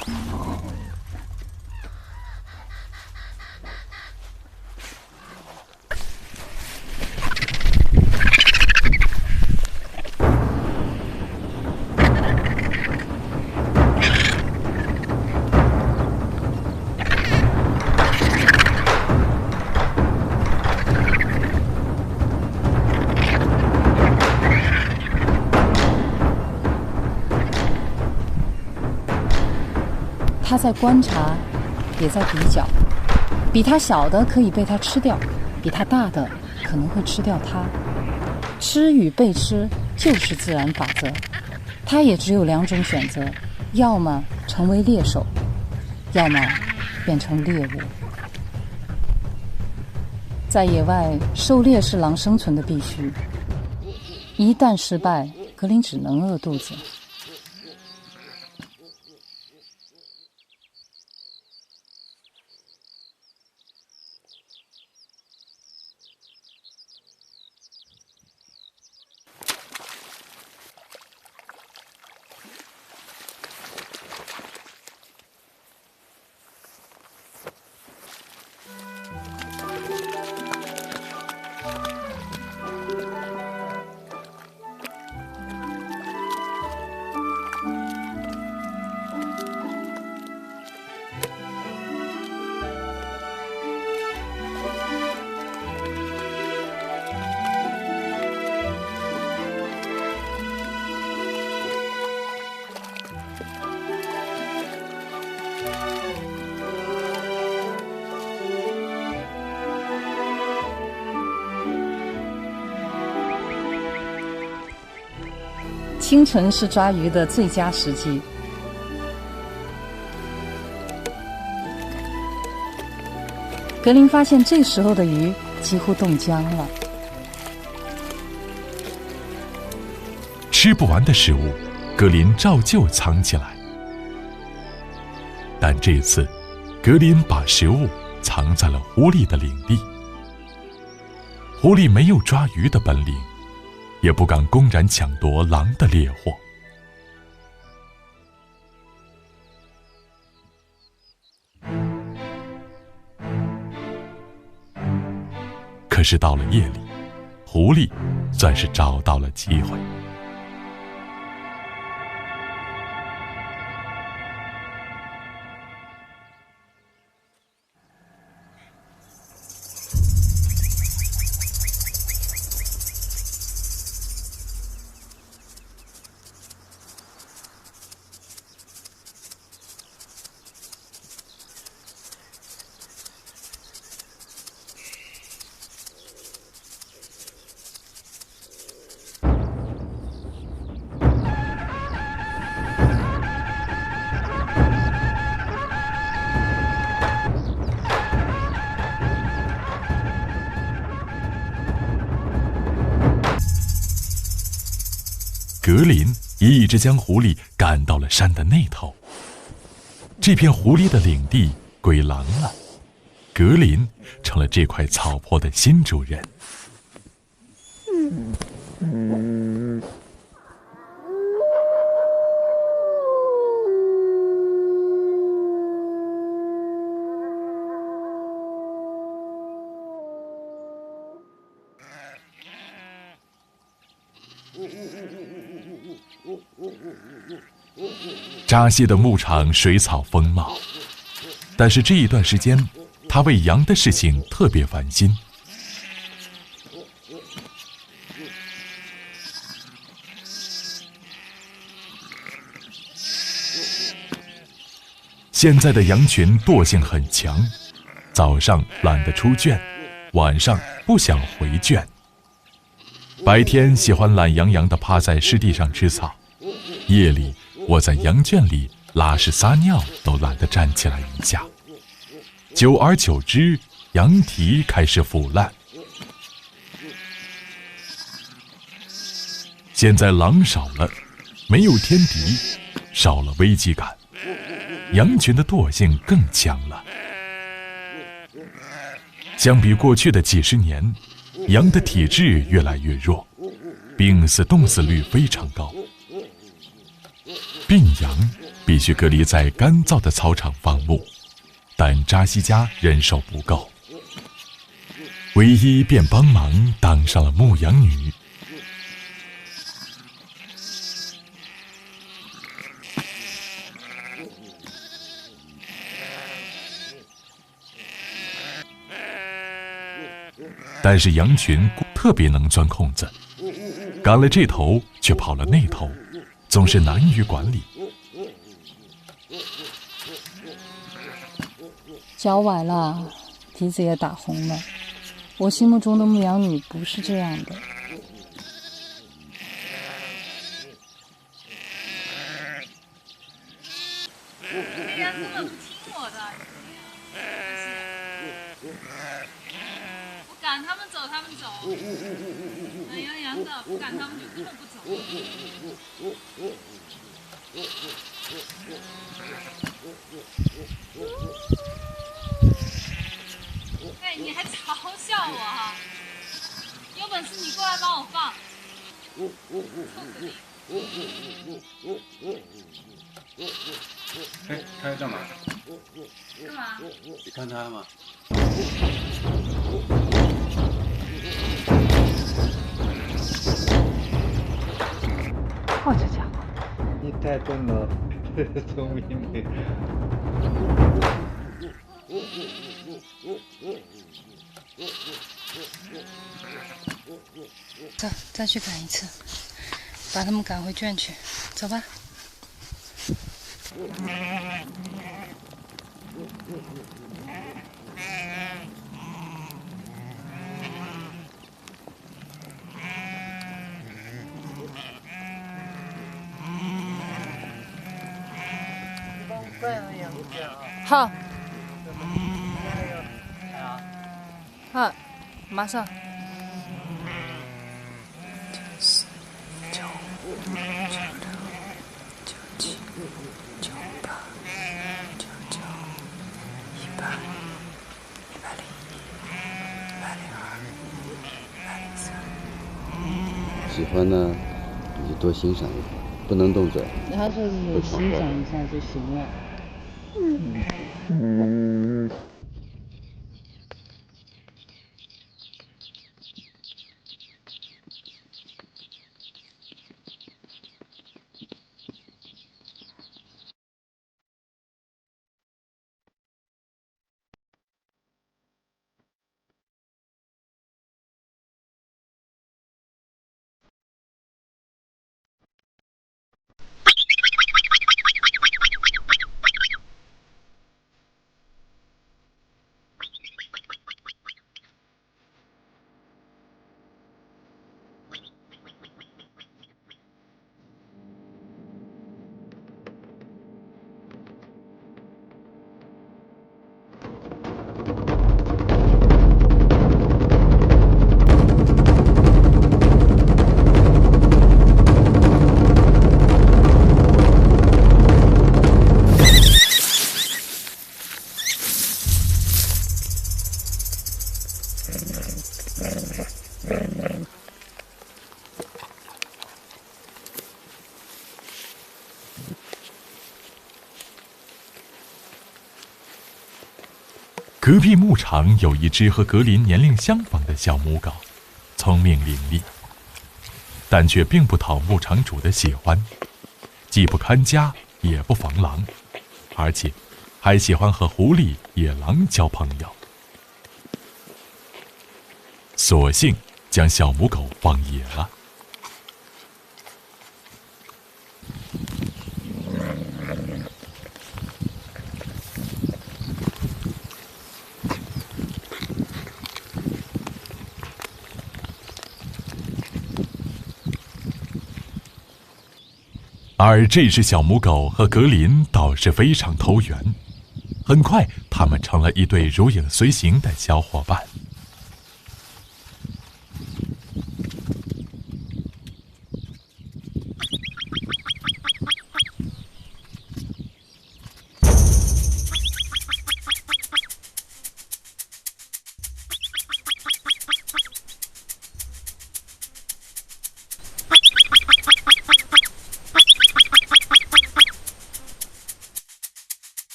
他在观察，也在比较，比他小的可以被他吃掉，比他大的可能会吃掉他。吃与被吃就是自然法则，他也只有两种选择，要么成为猎手，要么变成猎物。在野外，狩猎是狼生存的必须，一旦失败，格林只能饿肚子。清晨是抓鱼的最佳时机。格林发现这时候的鱼几乎冻僵了。吃不完的食物，格林照旧藏起来。但这次，格林把食物藏在了狐狸的领地。狐狸没有抓鱼的本领，也不敢公然抢夺狼的猎获。可是到了夜里，狐狸算是找到了机会。格林一直将狐狸赶到了山的那头。这片狐狸的领地归狼了，格林成了这块草坡的新主人。扎西的牧场水草丰茂，但是这一段时间，他为羊的事情特别烦心。现在的羊群惰性很强，早上懒得出圈，晚上不想回圈。白天喜欢懒洋洋地趴在湿地上吃草，夜里窝在羊圈里拉屎撒尿都懒得站起来一下。久而久之，羊蹄开始腐烂。现在狼少了，没有天敌，少了危机感，羊群的惰性更强了。相比过去的几十年，羊的体质越来越弱，病死冻死率非常高。病羊必须隔离在干燥的草场放牧，但扎西家人手不够，唯一便帮忙当上了牧羊女。但是羊群特别能钻空子，赶了这头却跑了那头，总是难于管理。脚崴了，鼻子也打红了。我心目中的牧羊女不是这样的。这羊根本不听我的，我赶他们走，他们走；懒洋洋的，不赶他们就根本不走。哎，你还嘲笑我哈！有本事你过来帮我放。哎，他要干嘛？干嘛？你看他吗？我这家伙，你太笨了，聪明没？走，再去赶一次，把他们赶回圈去。走吧。好，好，马上。94、95、96、97、98、99、100、101、102、103。喜欢呢，你就多欣赏一会，不能动嘴。他说是欣赏一下就行了。隔壁牧场有一只和格林年龄相仿的小母狗，聪明伶俐，但却并不讨牧场主的喜欢，既不看家，也不防狼，而且还喜欢和狐狸、野狼交朋友，索性将小母狗放野了。而这只小母狗和格林倒是非常投缘，很快他们成了一对如影随形的小伙伴。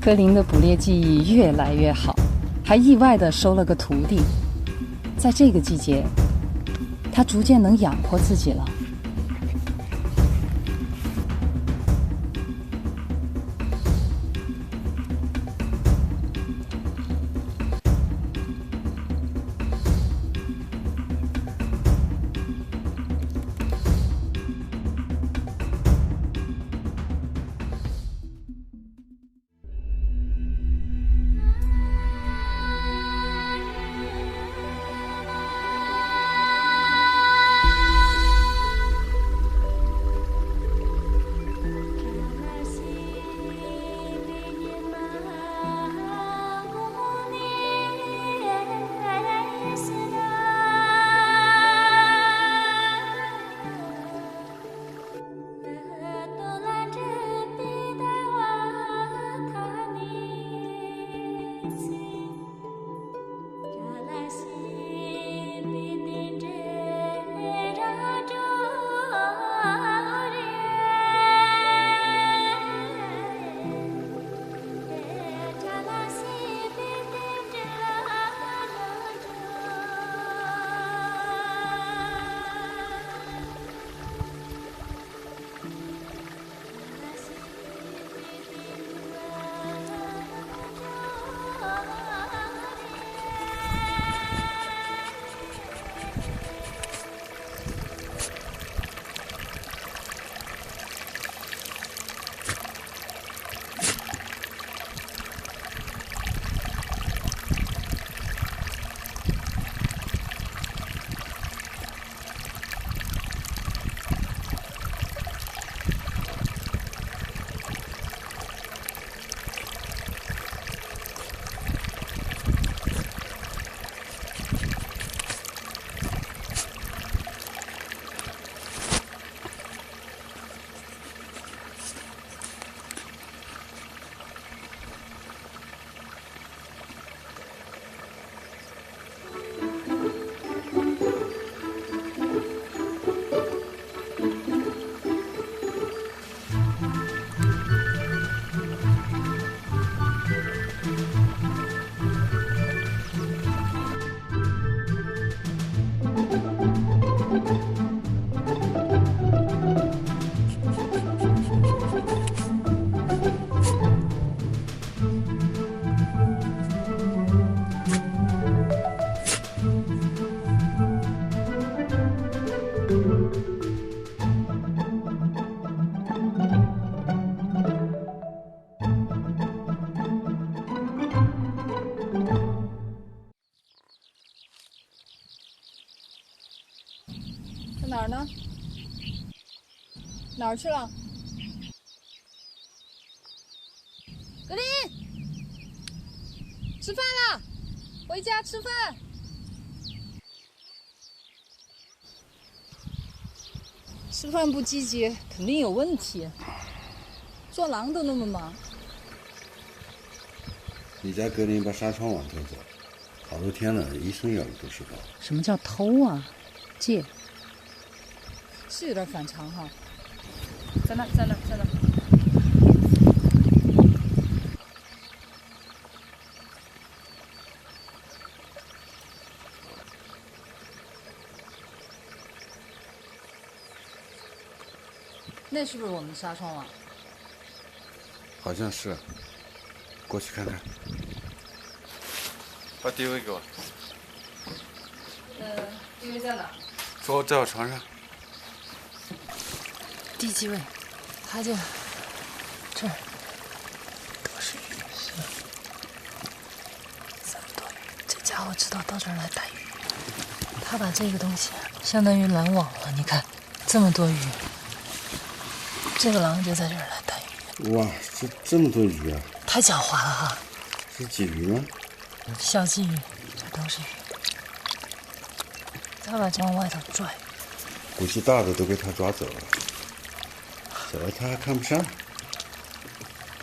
格林的捕猎技艺越来越好，还意外地收了个徒弟。在这个季节，他逐渐能养活自己了。哪儿呢？哪儿去了？格林，吃饭了，回家吃饭。吃饭不积极，肯定有问题。做狼都那么忙。你家格林把纱窗往偷走，好多天了，医生要的都知道。什么叫偷啊？借。是有点反常哈。在那。那是不是我们的纱窗网？好像是。过去看看。把地位给我。地位在哪？在我床上。第几位？他就这儿。都是鱼。是。这么多鱼，这家伙知道到这儿来逮鱼。他把这个东西相当于拦网了，你看，这么多鱼。这个狼就在这儿来逮鱼。哇，这么多鱼啊！太狡猾了哈！是鲫鱼吗？小鲫鱼，这都是鱼。他把这往外头拽。估计大的都被他抓走了，小的他还看不上。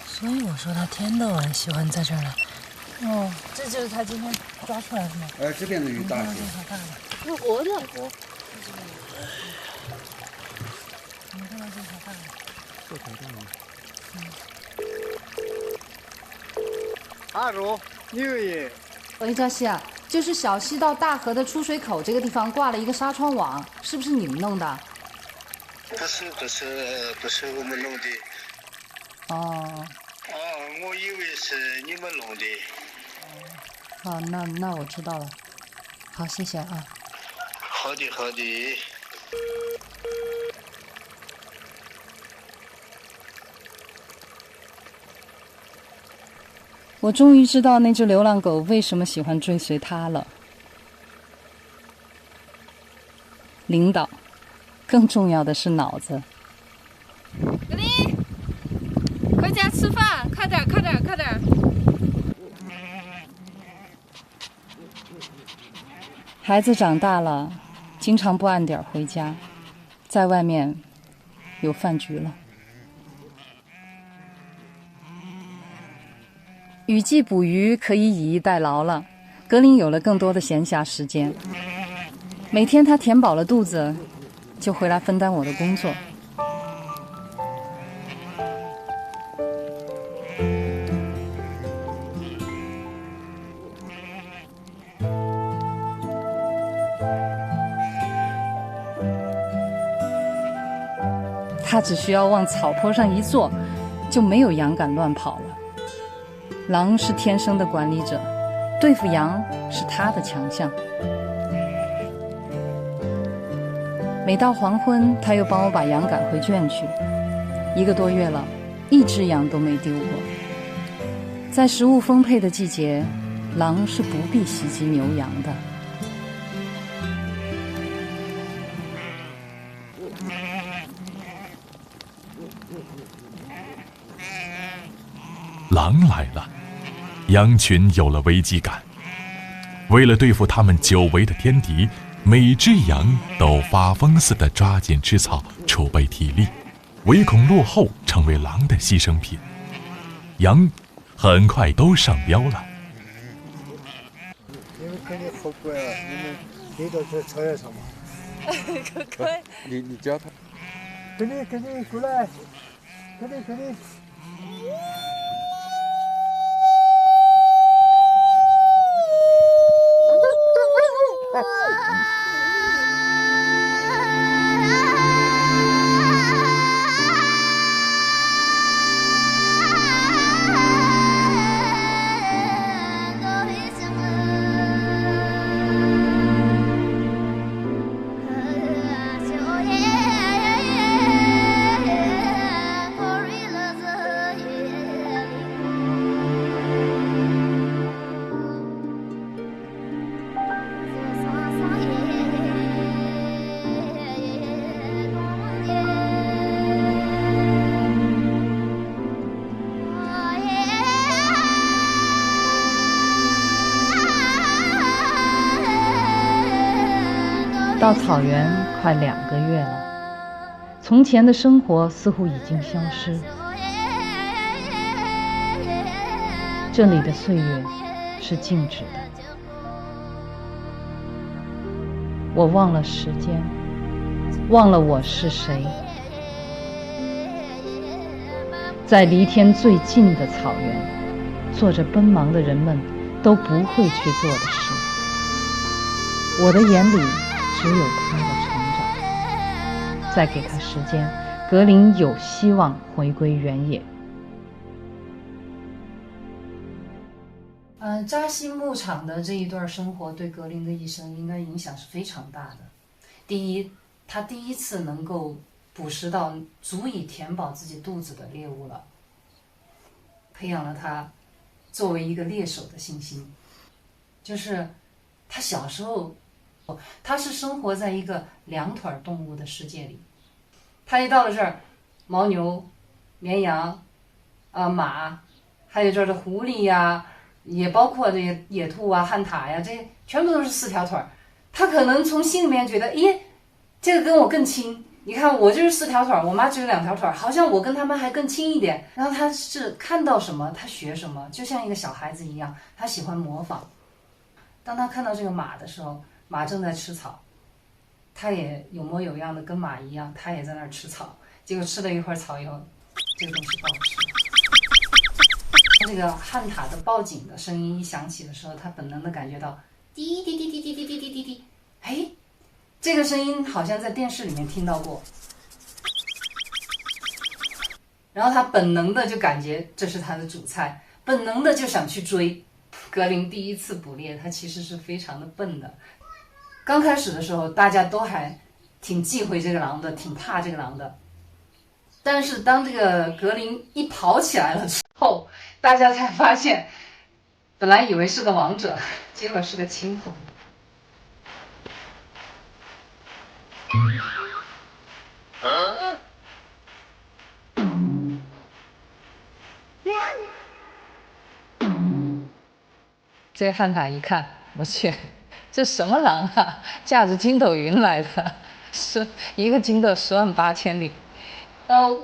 所以我说他天到晚喜欢在这儿来。哦，这就是他今天抓出来的吗？这边的鱼大些。是活的。你看到这条大的。这条大吗？阿如，六爷。喂，嘉熙啊，就是小溪到大河的出水口这个地方挂了一个纱窗网，是不是你们弄的？不是我们弄的。哦。我以为是你们弄的。好，那我知道了。好，谢谢啊。好的。我终于知道那只流浪狗为什么喜欢追随它了。领导，更重要的是脑子。格林，回家吃饭，快点！孩子长大了，经常不按点回家，在外面有饭局了。雨季捕鱼可以以逸待劳了，格林有了更多的闲暇时间。每天他填饱了肚子，就回来分担我的工作。他只需要往草坡上一坐，就没有羊敢乱跑了。狼是天生的管理者，对付羊是他的强项。每到黄昏，他又帮我把羊赶回圈去。1个多月了，一只羊都没丢过。在食物丰沛的季节，狼是不必袭击牛羊的。狼来了，羊群有了危机感。为了对付他们久违的天敌，每只羊都发疯似的抓紧吃草，储备体力，唯恐落后成为狼的牺牲品。羊很快都上标了。你们肯定好乖啊！你们背到这草原上吗？乖。你教他。肯定过来，肯定。到草原快2个月了，从前的生活似乎已经消失。这里的岁月是静止的，我忘了时间，忘了我是谁。在离天最近的草原，做着奔忙的人们都不会去做的事。我的眼里只有他的成长，再给他时间，格林有希望回归原野。扎西牧场的这一段生活对格林的一生应该影响是非常大的。第一，他第一次能够捕食到足以填饱自己肚子的猎物了，培养了他作为一个猎手的信心。就是他小时候，他是生活在一个2腿动物的世界里。他一到了这儿，牦牛、绵羊、马，还有这儿的狐狸呀，也包括这些野兔啊、旱獭呀，这些全部都是4条腿。他可能从心里面觉得，咦，这个跟我更亲。你看我就是4条腿，我妈只有2条腿，好像我跟他们还更亲一点。然后他是看到什么他学什么，就像一个小孩子一样，他喜欢模仿。当他看到这个马的时候，马正在吃草，他也有模有样的跟马一样，他也在那儿吃草。结果吃了一会儿草以后，这个东西不好吃。这个旱獭的报警的声音一响起的时候，他本能的感觉到滴滴滴滴滴滴滴滴滴滴，哎，这个声音好像在电视里面听到过。然后他本能的就感觉这是他的主菜，本能的就想去追。格林第一次捕猎，他其实是非常的笨的。刚开始的时候，大家都还挺忌讳这个狼的，挺怕这个狼的。但是当这个格林一跑起来了之后，大家才发现，本来以为是个王者，结果是个青蜂。这个旱獭一看，我去，这什么狼啊？驾着筋斗云来的，是一个筋斗10万8千里。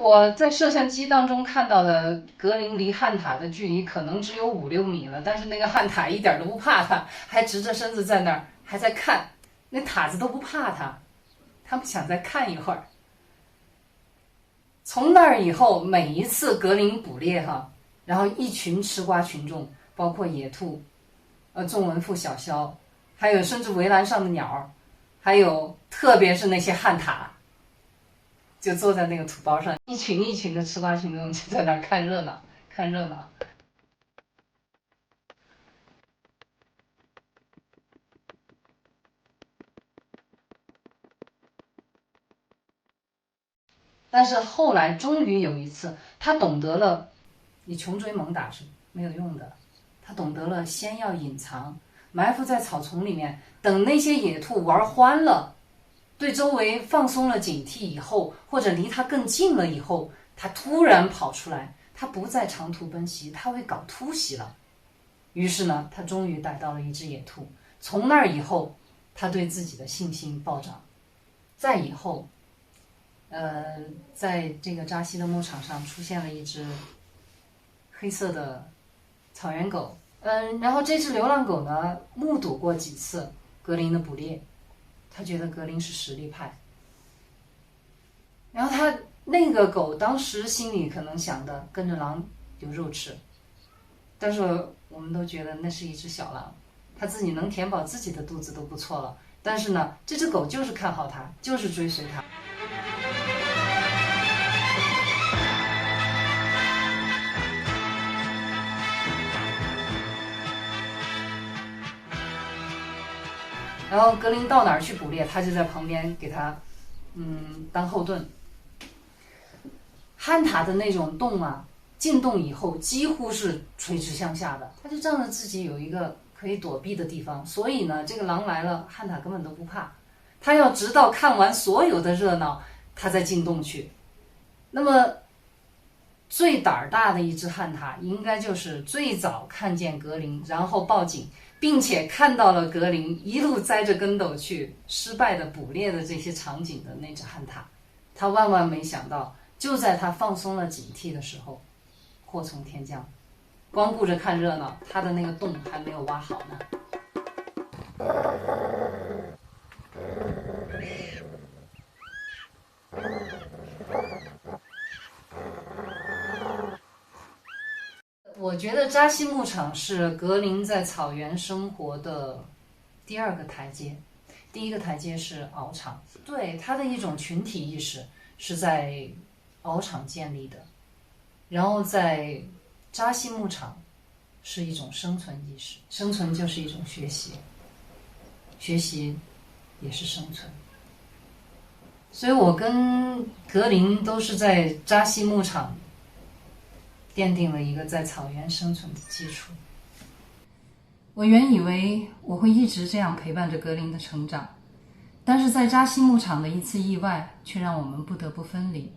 我在摄像机当中看到的格林离旱獭的距离可能只有5、6米了，但是那个旱獭一点都不怕他，还直着身子在那儿，还在看。那獭子都不怕他，他们想再看一会儿。从那儿以后，每一次格林捕猎然后一群吃瓜群众，包括野兔、纵纹腹小枭，还有甚至围栏上的鸟，还有特别是那些旱獭，就坐在那个土包上，一群一群的吃瓜群众就在那儿看热闹，看热闹。但是后来终于有一次，他懂得了，你穷追猛打是没有用的。他懂得了先要隐藏，埋伏在草丛里面，等那些野兔玩欢了，对周围放松了警惕以后，或者离他更近了以后，他突然跑出来，他不再长途奔袭，他会搞突袭了。于是呢，他终于逮到了一只野兔。从那儿以后，他对自己的信心暴涨。再以后，在这个扎西的牧场上出现了一只黑色的草原狗。然后这只流浪狗呢，目睹过几次格林的捕猎，他觉得格林是实力派。然后他那个狗当时心里可能想的，跟着狼有肉吃，但是我们都觉得那是一只小狼，他自己能填饱自己的肚子都不错了。但是呢，这只狗就是看好他，就是追随他。然后格林到哪儿去捕猎，他就在旁边给他当后盾。旱獭的那种洞进洞以后几乎是垂直向下的，他就仗着自己有一个可以躲避的地方，所以呢，这个狼来了，旱獭根本都不怕。他要直到看完所有的热闹，他再进洞去。那么最胆儿大的一只旱獭，应该就是最早看见格林，然后报警，并且看到了格林一路栽着跟斗去失败的捕猎的这些场景的那只旱獭，他万万没想到，就在他放松了警惕的时候，祸从天降，光顾着看热闹，他的那个洞还没有挖好呢。我觉得扎西牧场是格林在草原生活的第二个台阶，第一个台阶是獒场，对他的一种群体意识是在獒场建立的，然后在扎西牧场是一种生存意识，生存就是一种学习，学习也是生存。所以我跟格林都是在扎西牧场奠定了一个在草原生存的基础。我原以为我会一直这样陪伴着格林的成长，但是在扎西牧场的一次意外却让我们不得不分离。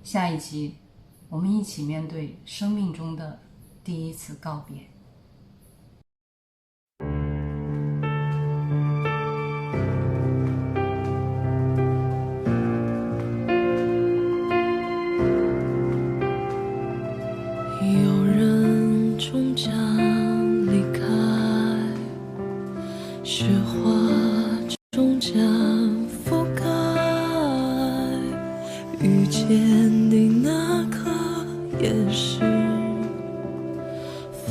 下一集我们一起面对生命中的第一次告别。有人终将离开，雪花终将覆盖，遇见你那刻也是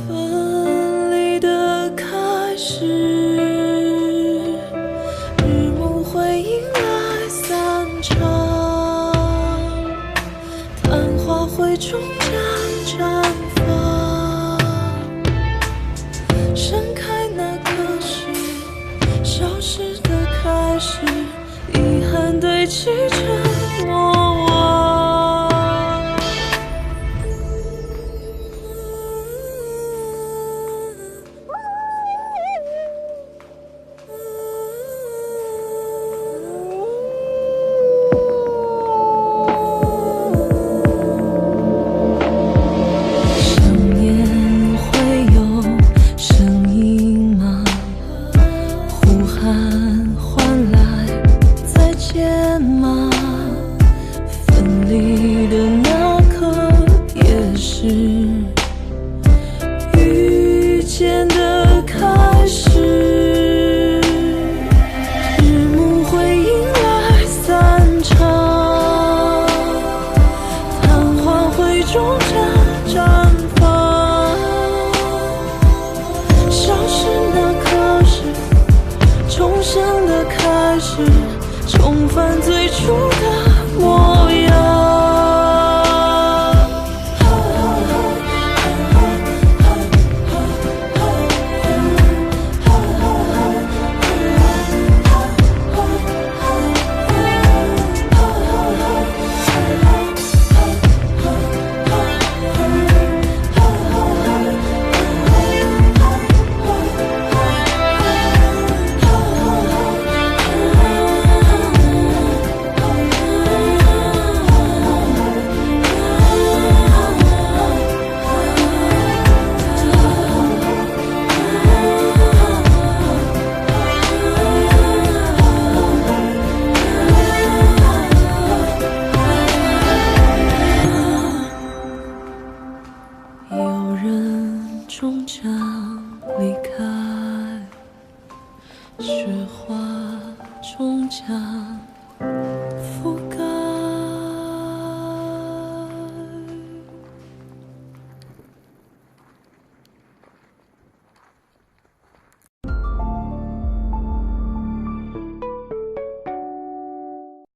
分离的开始，日暮会迎来散场，昙花会终将绽放，盛开那刻是消失的开始，遗憾堆砌着莫忘。重返最初的模样。有人终将离开，雪花终将